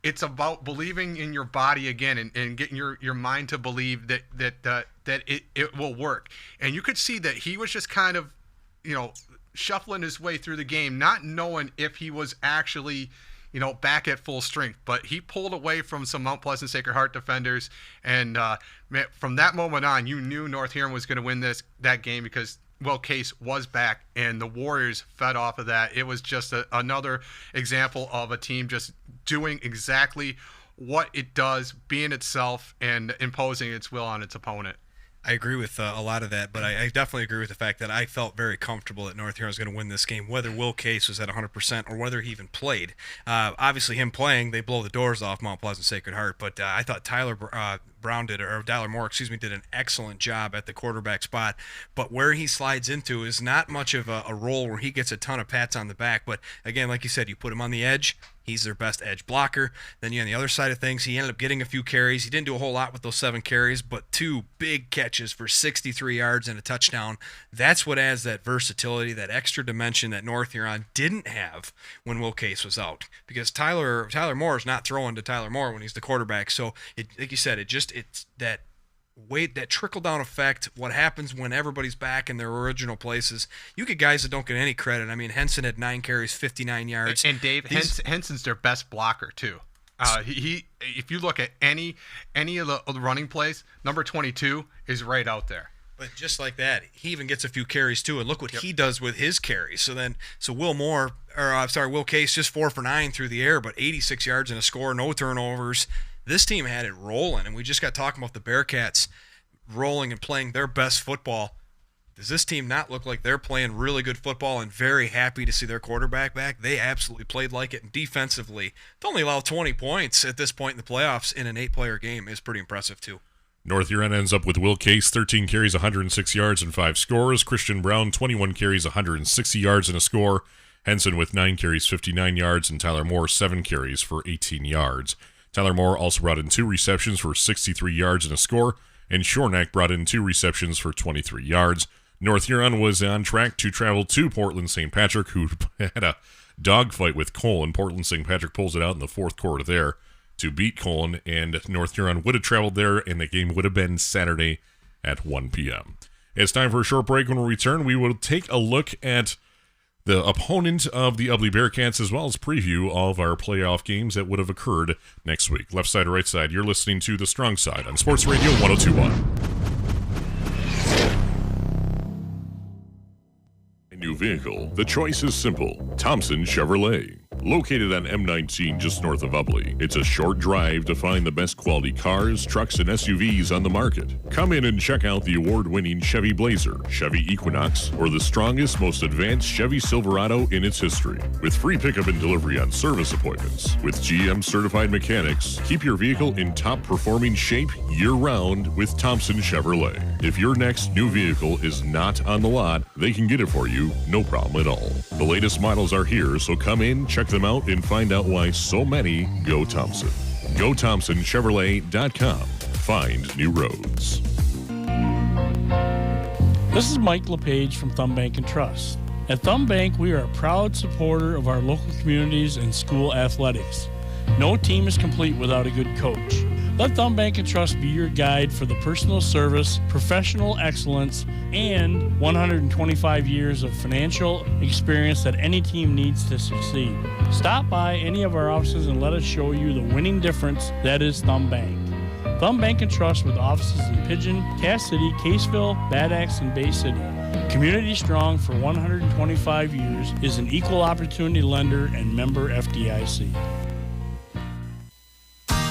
It's about believing in your body again and getting your mind to believe that it will work. And you could see that he was just kind of, shuffling his way through the game, not knowing if he was actually, back at full strength. But he pulled away from some Mount Pleasant Sacred Heart defenders, and from that moment on, you knew North Huron was going to win that game because Will Case was back, and the Warriors fed off of that. It was just another example of a team just doing exactly what it does, being itself, and imposing its will on its opponent. I agree with a lot of that, but I definitely agree with the fact that I felt very comfortable that North Huron was going to win this game, whether Will Case was at 100% or whether he even played. Obviously, him playing, they blow the doors off Mount Pleasant Sacred Heart, but I thought Tyler Moore, did an excellent job at the quarterback spot. But where he slides into is not much of a role where he gets a ton of pats on the back. But again, like you said, you put him on the edge. He's their best edge blocker. Then on the other side of things, he ended up getting a few carries. He didn't do a whole lot with those 7 carries, but 2 big catches for 63 yards and a touchdown. That's what adds that versatility, that extra dimension that North Huron didn't have when Will Case was out. Because Tyler Moore is not throwing to Tyler Moore when he's the quarterback. So, like you said, it's that weight, that trickle-down effect, what happens when everybody's back in their original places. You get guys that don't get any credit. I mean, Henson had 9 carries, 59 yards. And Dave, Henson's their best blocker, too. He if you look at any of the running plays, number 22 is right out there. But just like that, he even gets a few carries, too. And look what he does with his carries. So Will Case just 4 for 9 through the air, but 86 yards and a score, no turnovers. This team had it rolling, and we just got talking about the Bearcats rolling and playing their best football. Does this team not look like they're playing really good football and very happy to see their quarterback back? They absolutely played like it, and defensively, to only allow 20 points at this point in the playoffs in an 8-player game is pretty impressive, too. North Huron ends up with Will Case, 13 carries, 106 yards, and 5 scores. Christian Brown, 21 carries, 160 yards, and a score. Henson with 9 carries, 59 yards, and Tyler Moore, 7 carries for 18 yards. Tyler Moore also brought in 2 receptions for 63 yards and a score, and Shornack brought in 2 receptions for 23 yards. North Huron was on track to travel to Portland St. Patrick, who had a dogfight with Colon. Portland St. Patrick pulls it out in the fourth quarter there to beat Colon, and North Huron would have traveled there, and the game would have been Saturday at 1 p.m. It's time for a short break. When we return, we will take a look at the opponent of the Ubly Bearcats, as well as preview all of our playoff games that would have occurred next week. Left side or right side, you're listening to The Strong Side on Sports Radio 102.1. A new vehicle. The choice is simple. Thompson Chevrolet. Located on M19 just north of Ubly, it's a short drive to find the best quality cars, trucks, and SUVs on the market. Come in and check out the award-winning Chevy Blazer, Chevy Equinox, or the strongest, most advanced Chevy Silverado in its history. With free pickup and delivery on service appointments. With GM certified mechanics, keep your vehicle in top-performing shape year-round with Thompson Chevrolet. If your next new vehicle is not on the lot, they can get it for you, no problem at all. The latest models are here, so come in, check them out, and find out why so many go Thompson. GoThompsonChevrolet.com. Find new roads. This is Mike LePage from Thumb Bank and Trust. At Thumb Bank, we are a proud supporter of our local communities and school athletics. No team is complete without a good coach. Let Thumb Bank and Trust be your guide for the personal service, professional excellence, and 125 years of financial experience that any team needs to succeed. Stop by any of our offices and let us show you the winning difference that is Thumb Bank. Thumb Bank and Trust with offices in Pigeon, Cass City, Caseville, Bad Axe, and Bay City. Community Strong for 125 years is an equal opportunity lender and member FDIC.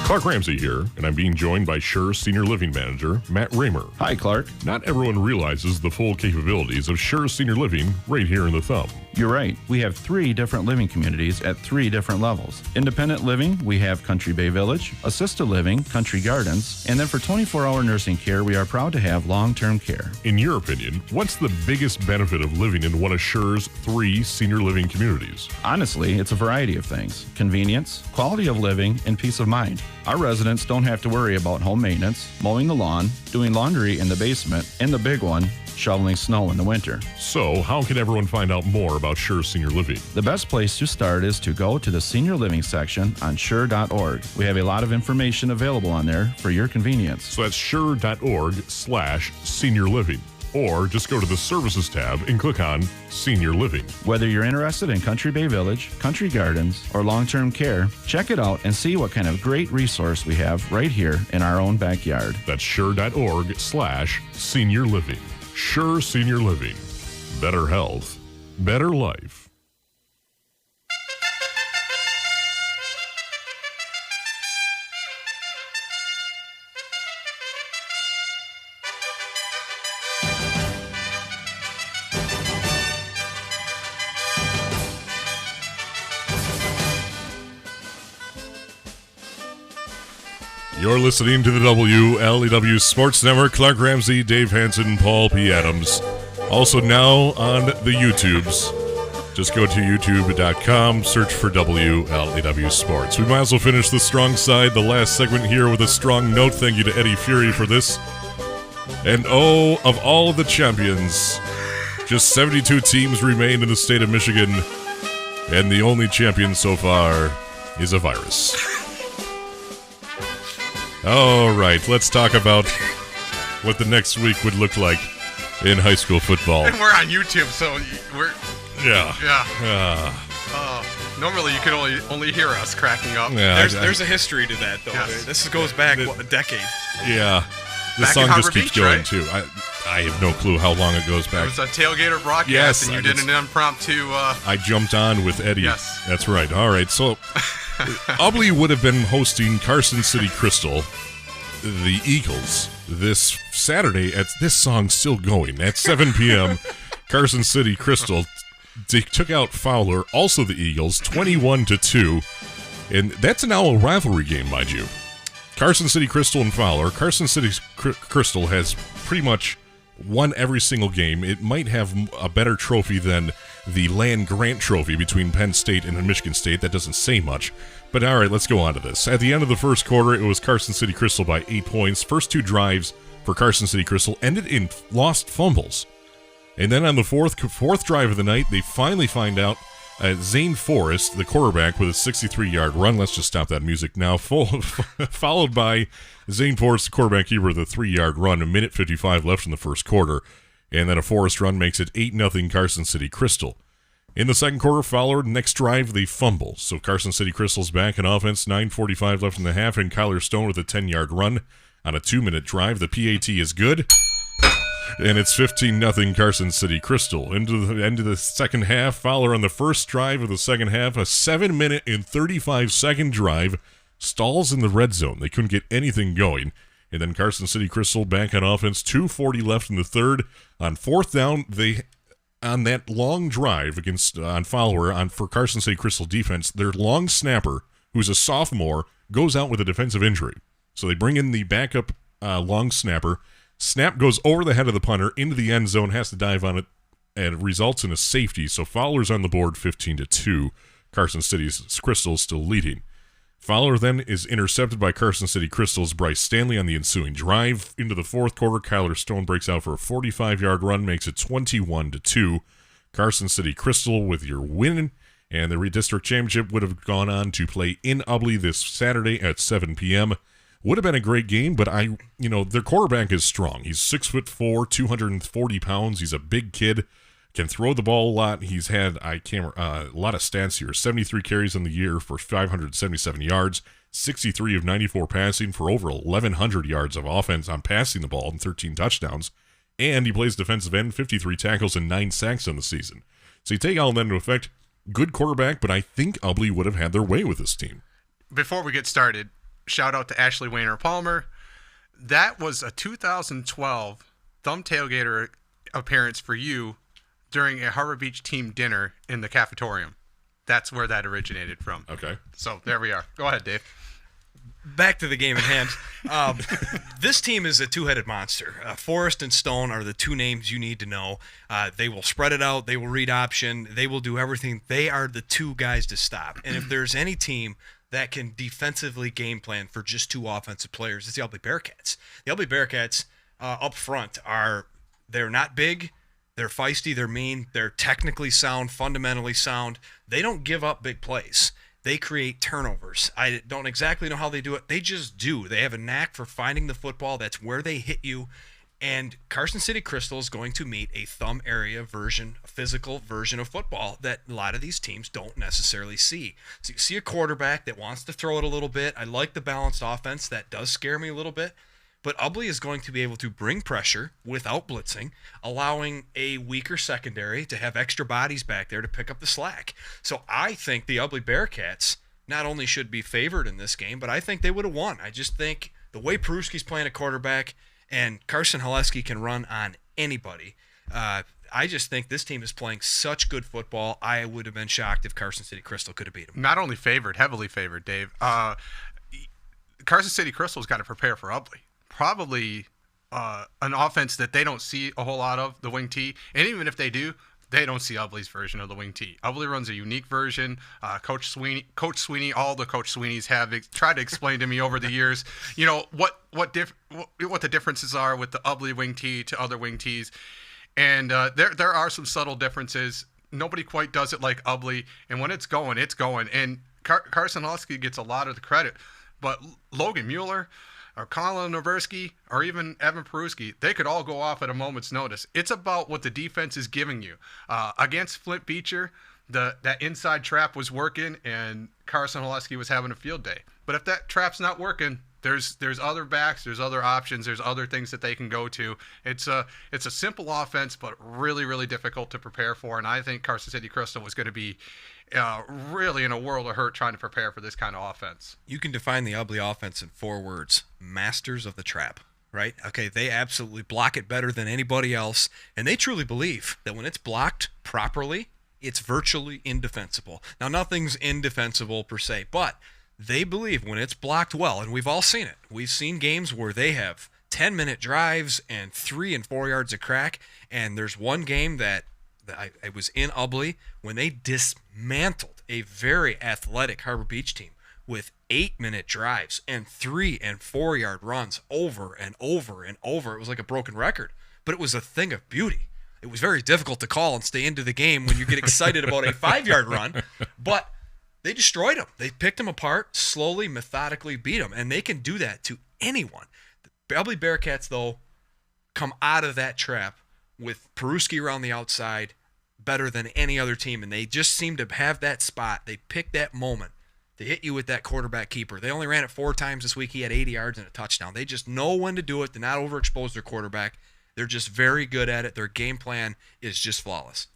Clark Ramsey here, and I'm being joined by Sure Senior Living Manager Matt Raymer. Hi, Clark. Not everyone realizes the full capabilities of Sure Senior Living right here in the Thumb. You're right. We have 3 different living communities at 3 different levels. Independent living, we have Country Bay Village. Assisted living, Country Gardens. And then for 24-hour nursing care, we are proud to have long-term care. In your opinion, what's the biggest benefit of living in one of Sure's 3 senior living communities? Honestly, it's a variety of things. Convenience, quality of living, and peace of mind. Our residents don't have to worry about home maintenance, mowing the lawn, doing laundry in the basement, and the big one, shoveling snow in the winter. So, how can everyone find out more about Sure Senior Living? The best place to start is to go to the Senior Living section on sure.org. We have a lot of information available on there for your convenience. So that's sure.org/senior living. Or just go to the Services tab and click on Senior Living. Whether you're interested in Country Bay Village, Country Gardens, or long-term care, check it out and see what kind of great resource we have right here in our own backyard. That's sure.org/senior living. Sure Senior Living. Better health. Better life. You're listening to the WLEW Sports Network. Clark Ramsey, Dave Hanson, Paul P. Adams. Also now on the YouTubes. Just go to youtube.com, search for WLEW Sports. We might as well finish the strong side, the last segment here, with a strong note. Thank you to Eddie Fury for this. And oh, of all of the champions, just 72 teams remain in the state of Michigan, and the only champion so far is a virus. All right, let's talk about what the next week would look like in high school football. And we're on YouTube, so we're... Yeah. Normally you can only hear us cracking up. Yeah, There's a history to that, though. Yes. This goes back, a decade. Yeah. The Back song in just Harbor keeps Beach, going, right? too. I have no clue how long it goes It back. was a tailgater broadcast, Yes, and you I did did. an impromptu... I jumped on with Eddie. Yes. That's right. All right, so Ubly would have been hosting Carson City Crystal, the Eagles, this Saturday. At this song's still going at 7 p.m. Carson City Crystal, they took out Fowler, also the Eagles, 21-2, and that's now a rivalry game, mind you. Carson City Crystal and Fowler. Carson City Crystal has pretty much won every single game. It might have a better trophy than the Land Grant Trophy between Penn State and Michigan State. That doesn't say much. But all right, let's go on to this. At the end of the first quarter, it was Carson City Crystal by 8 points. First 2 drives for Carson City Crystal ended in lost fumbles. And then on the fourth drive of the night, they finally find out Zane Forrest, the quarterback, with a 63-yard run. Let's just stop that music now. Followed by Zane Forrest, the quarterback keeper, with a 3-yard run. 1:55 left in the first quarter. And then a Forrest run makes it 8-0 Carson City Crystal. In the second quarter, Fowler, next drive, they fumble. So Carson City Crystal's back in offense, 9:45 left in the half, and Kyler Stone with a 10-yard run on a 2-minute drive. The PAT is good. And it's 15-0 Carson City Crystal. Into the end of the second half, Fowler on the first drive of the second half, a 7-minute and 35-second drive, stalls in the red zone. They couldn't get anything going. And then Carson City Crystal back on offense, 2:40 left in the third. On fourth down, on that long drive on Fowler for Carson City Crystal defense, their long snapper, who's a sophomore, goes out with a defensive injury. So they bring in the backup long snapper. Snap goes over the head of the punter into the end zone, has to dive on it, and it results in a safety. So Fowler's on the board 15-2. Carson City Crystal still leading. Fowler then is intercepted by Carson City Crystal's Bryce Stanley on the ensuing drive. Into the fourth quarter, Kyler Stone breaks out for a 45-yard run, makes it 21-2. Carson City Crystal with your win, and the redistrict championship would have gone on to play in Ubly this Saturday at 7 p.m. Would have been a great game, but their quarterback is strong. He's 6'4", 240 pounds. He's a big kid, can throw the ball a lot. He's had a lot of stats here: 73 carries in the year for 577 yards, 63 of 94 passing for over 1,100 yards of offense on passing the ball and 13 touchdowns. And he plays defensive end, 53 tackles and 9 sacks on the season. So you take all that into effect, good quarterback, but I think Ubly would have had their way with this team. Before we get started, shout out to Ashley Wayner Palmer. That was a 2012 Thumb Tailgater appearance for you during a Harbor Beach team dinner in the cafetorium. That's where that originated from. Okay. So there we are. Go ahead, Dave. Back to the game at hand. This team is a two-headed monster. Forrest and Stone are the two names you need to know. They will spread it out. They will read option. They will do everything. They are the two guys to stop. And if there's any team that can defensively game plan for just two offensive players, it's the Ubly Bearcats. The Ubly Bearcats up front they're not big. They're feisty, they're mean, they're technically sound, fundamentally sound. They don't give up big plays. They create turnovers. I don't exactly know how they do it. They just do. They have a knack for finding the football. That's where they hit you. And Carson City Crystal is going to meet a thumb area version, a physical version of football that a lot of these teams don't necessarily see. So you see a quarterback that wants to throw it a little bit. I like the balanced offense. That does scare me a little bit. But Ubly is going to be able to bring pressure without blitzing, allowing a weaker secondary to have extra bodies back there to pick up the slack. So I think the Ubly Bearcats not only should be favored in this game, but I think they would have won. I just think the way Peruski's playing a quarterback and Carson Haleski can run on anybody, I just think this team is playing such good football. I would have been shocked if Carson City Crystal could have beat them. Not only favored, heavily favored, Dave. Carson City Crystal's got to prepare for Ubly. Probably an offense that they don't see a whole lot of, the wing T. And even if they do, they don't see Ubly's version of the wing T. Ubly runs a unique version. Coach Sweeney, all the Coach Sweeneys have tried to explain to me over the years, what the differences are with the Ubly wing T to other wing Ts. And there are some subtle differences. Nobody quite does it like Ubly. And when it's going, it's going. And Carson Haleski gets a lot of the credit. But Logan Mueller, or Colin Noversky, or even Evan Peruski, they could all go off at a moment's notice. It's about what the defense is giving you. Against Flint Beecher, that inside trap was working, and Carson Haleski was having a field day. But if that trap's not working, there's other backs, there's other options, there's other things that they can go to. It's a simple offense, but really, really difficult to prepare for. And I think Carson City Crystal was going to be really in a world of hurt trying to prepare for this kind of offense. You can define the Ubly offense in 4 words: masters of the trap, right? Okay, they absolutely block it better than anybody else, and they truly believe that when it's blocked properly, it's virtually indefensible. Now, nothing's indefensible per se, but they believe when it's blocked well, and we've all seen it. We've seen games where they have 10-minute drives and 3 and 4 yards of crack, and there's one game that I was in Ubly when they dismantled a very athletic Harbor Beach team with 8-minute drives and 3 and 4 yard runs over and over and over. It was like a broken record, but it was a thing of beauty. It was very difficult to call and stay into the game when you get excited about a 5-yard run, but they destroyed them. They picked them apart, slowly, methodically beat them, and they can do that to anyone. The Ubly Bearcats, though, come out of that trap with Peruski around the outside better than any other team, and they just seem to have that spot. They pick that moment to hit you with that quarterback keeper. They only ran it 4 times this week. He had 80 yards and a touchdown. They just know when to do it, to not overexpose their quarterback. They're just very good at it. Their game plan is just flawless.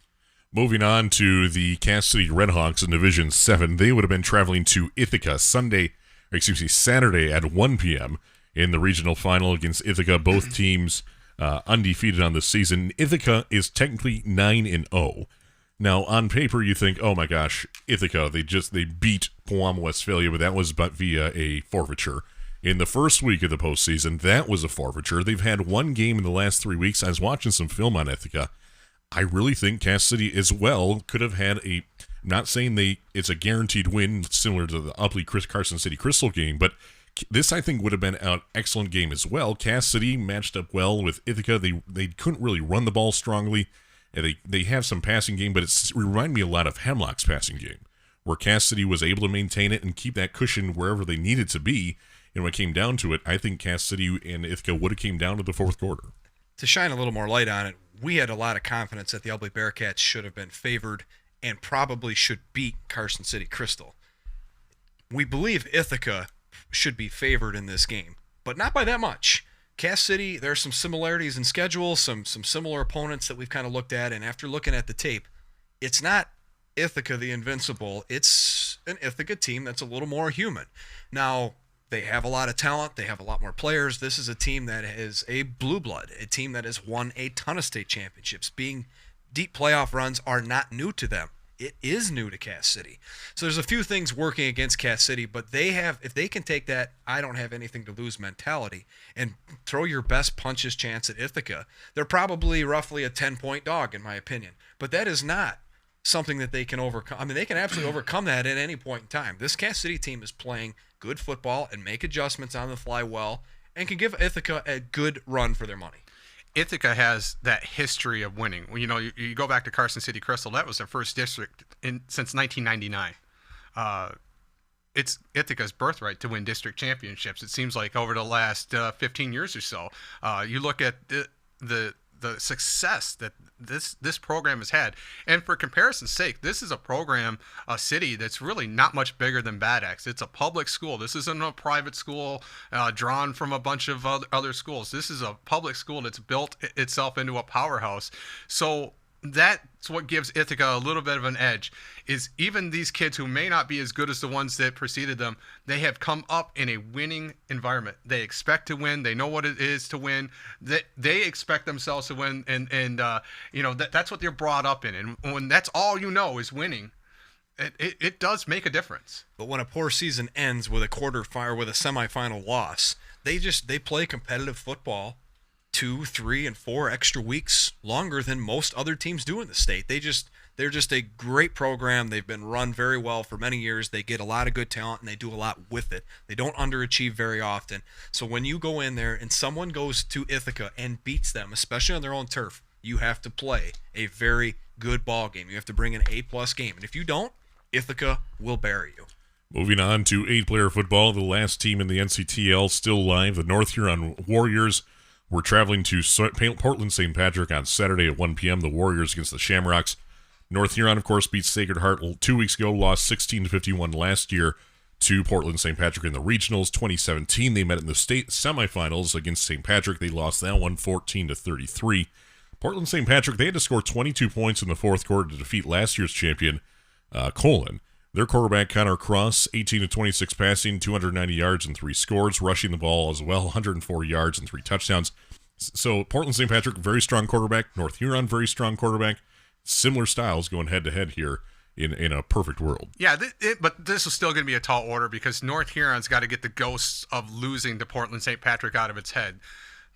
Moving on to the Cass City Redhawks in Division 7, they would have been traveling to Ithaca Saturday at 1 p.m. in the regional final against Ithaca. Both teams undefeated on the season. Ithaca is technically 9-0. Now, on paper, you think, oh my gosh, Ithaca, they beat Pewamo Westphalia, but that was via a forfeiture. In the first week of the postseason, that was a forfeiture. They've had one game in the last 3 weeks. I was watching some film on Ithaca. I really think Cass City as well could have had I'm not saying it's a guaranteed win similar to the Ubly Carson City Crystal game, but this I think would have been an excellent game as well. Cass City matched up well with Ithaca. They couldn't really run the ball strongly. And they have some passing game, but it reminded me a lot of Hemlock's passing game, where Cass City was able to maintain it and keep that cushion wherever they needed to be. And when it came down to it, I think Cass City and Ithaca would have came down to the fourth quarter. To shine a little more light on it, we had a lot of confidence that the Ubly Bearcats should have been favored and probably should beat Carson City Crystal. We believe Ithaca should be favored in this game, but not by that much. Cass City, there are some similarities in schedule, some similar opponents that we've kind of looked at, and after looking at the tape, it's not Ithaca the Invincible. It's an Ithaca team that's a little more human. Now, they have a lot of talent. They have a lot more players. This is a team that is a blue blood, a team that has won a ton of state championships. Being deep playoff runs are not new to them. It is new to Cass City. So there's a few things working against Cass City, but if they can take that I don't have anything to lose mentality and throw your best punches chance at Ithaca, they're probably roughly a 10-point dog in my opinion. But that is not something that they can overcome. I mean, they can absolutely overcome that at any point in time. This Cass City team is playing good football and make adjustments on the fly well and can give Ithaca a good run for their money. Ithaca has that history of winning. You know, you go back to Carson City Crystal, that was their first district since 1999. It's Ithaca's birthright to win district championships. It seems like over the last 15 years or so. You look at the success that this program has had, and for comparison's sake, this is a city that's really not much bigger than Bad Axe. It's a public school. This isn't a private school drawn from a bunch of other schools. This is a public school that's built itself into a powerhouse. So that's what gives Ithaca a little bit of an edge, is even these kids who may not be as good as the ones that preceded them, they have come up in a winning environment. They expect to win. They know what it is to win. They expect themselves to win, and that's what they're brought up in. And when that's all you know is winning, it does make a difference. But when a poor season ends with a quarterfinal, with a semifinal loss, they play competitive football 2, 3, and 4 extra weeks longer than most other teams do in the state. They're just a great program. They've been run very well for many years. They get a lot of good talent, and they do a lot with it. They don't underachieve very often. So when you go in there and someone goes to Ithaca and beats them, especially on their own turf, you have to play a very good ball game. You have to bring an A-plus game. And if you don't, Ithaca will bury you. Moving on to 8-player football, the last team in the NCTL still live, the North Huron Warriors. We're traveling to Portland St. Patrick on Saturday at 1 p.m. The Warriors against the Shamrocks. North Huron, of course, beat Sacred Heart 2 weeks ago, lost 16-51 last year to Portland St. Patrick in the regionals. 2017, they met in the state semifinals against St. Patrick. They lost that one 14-33. Portland St. Patrick, they had to score 22 points in the fourth quarter to defeat last year's champion, Colon. Their quarterback, Connor Cross, 18-26 passing, 290 yards and 3 scores, rushing the ball as well, 104 yards and 3 touchdowns. So Portland St. Patrick, very strong quarterback. North Huron, very strong quarterback. Similar styles going head-to-head here in a perfect world. Yeah, but this is still going to be a tall order because North Huron's got to get the ghosts of losing to Portland St. Patrick out of its head.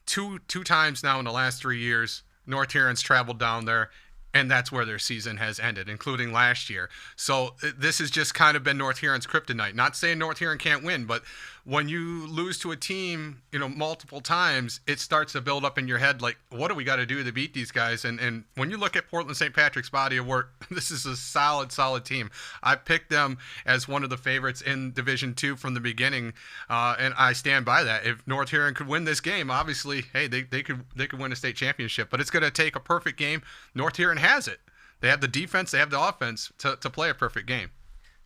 Two times now in the last 3 years, North Huron's traveled down there, and that's where their season has ended, including last year. So this has just kind of been North Huron's kryptonite. Not saying North Huron can't win, but when you lose to a team, multiple times, it starts to build up in your head like, what do we got to do to beat these guys? And when you look at Portland St. Patrick's body of work, this is a solid team. I picked them as one of the favorites in Division II from the beginning, and I stand by that. If North Huron could win this game, obviously, hey, they could win a state championship. But it's going to take a perfect game. North Huron has it. They have the defense, they have the offense to play a perfect game.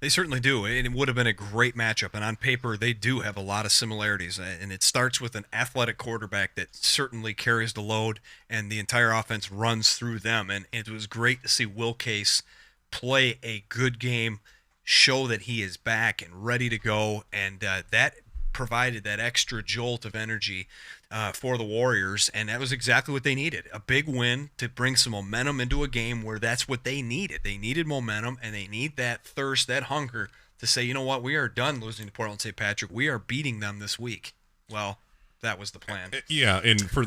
They certainly do, and it would have been a great matchup. And on paper, they do have a lot of similarities. And it starts with an athletic quarterback that certainly carries the load, and the entire offense runs through them. And it was great to see Will Case play a good game, show that he is back and ready to go, and that provided that extra jolt of energy for the Warriors, and that was exactly what they needed. A big win to bring some momentum into a game where that's what they needed. They needed momentum, and they need that thirst, that hunger to say, you know what, we are done losing to Portland St. Patrick. We are beating them this week. Well, that was the plan. Yeah, and for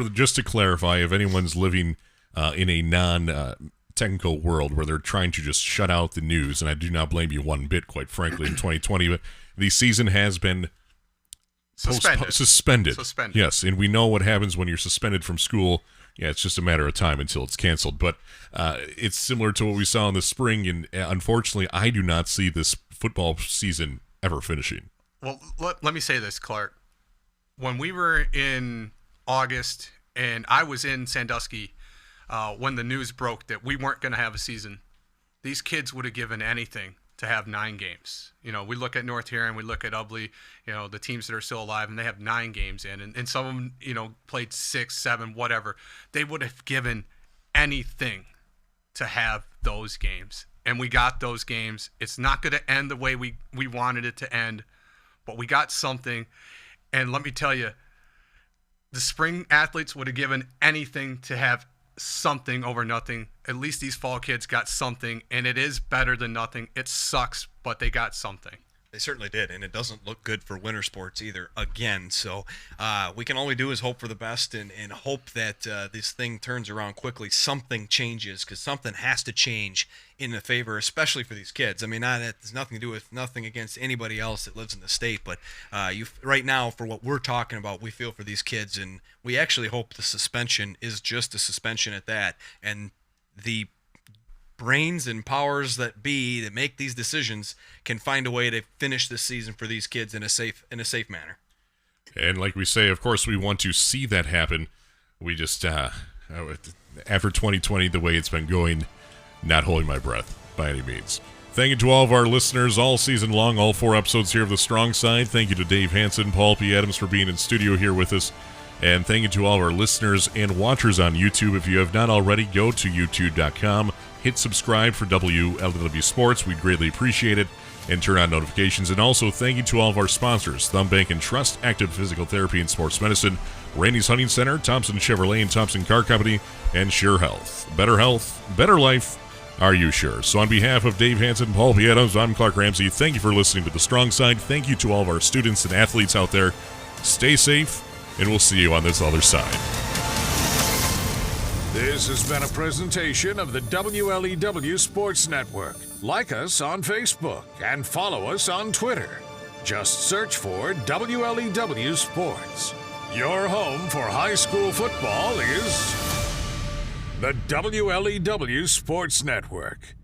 just to clarify, if anyone's living in a non-technical world where they're trying to just shut out the news, and I do not blame you one bit, quite frankly, in 2020, but the season has been Suspended. Yes, and we know what happens when you're suspended from school. Yeah, it's just a matter of time until it's canceled. But it's similar to what we saw in the spring, and unfortunately, I do not see this football season ever finishing. Well, let me say this, Clark. When we were in August, and I was in Sandusky when the news broke that we weren't going to have a season, these kids would have given anything to have 9 games. You know, we look at North Huron, we look at Ubly, you know, the teams that are still alive, and they have 9 games in, and some of them, you know, played 6, 7, whatever. They would have given anything to have those games, and we got those games. It's not going to end the way we wanted it to end, but we got something. And let me tell you, the spring athletes would have given anything to have something over nothing. At least these fall kids got something, and it is better than nothing. It sucks, but they got something. They certainly did, and it doesn't look good for winter sports either, again. So we can only do is hope for the best and hope that this thing turns around quickly. Something changes, because something has to change in the favor, especially for these kids. I mean, that has nothing to do with nothing against anybody else that lives in the state, but right now, for what we're talking about, we feel for these kids, and we actually hope the suspension is just a suspension at that, and the brains and powers that be that make these decisions can find a way to finish this season for these kids in a safe manner. And like we say, of course, we want to see that happen. We just after 2020, the way it's been going, not holding my breath by any means. Thank you to all of our listeners all season long, all 4 episodes here of The Strong Side. Thank you to Dave Hanson, Paul P. Adams for being in studio here with us. And thank you to all of our listeners and watchers on YouTube. If you have not already, go to youtube.com. Hit subscribe for WLW Sports. We'd greatly appreciate it. And turn on notifications. And also thank you to all of our sponsors, Thumb Bank and Trust, Active Physical Therapy and Sports Medicine, Randy's Hunting Center, Thompson Chevrolet and Thompson Car Company, and Sure Health. Better health, better life. Are you sure? So on behalf of Dave Hanson, Paul P. Adams, I'm Clark Ramsey. Thank you for listening to The Strong Side. Thank you to all of our students and athletes out there. Stay safe, and we'll see you on this other side. This has been a presentation of the WLEW Sports Network. Like us on Facebook and follow us on Twitter. Just search for WLEW Sports. Your home for high school football is the WLEW Sports Network.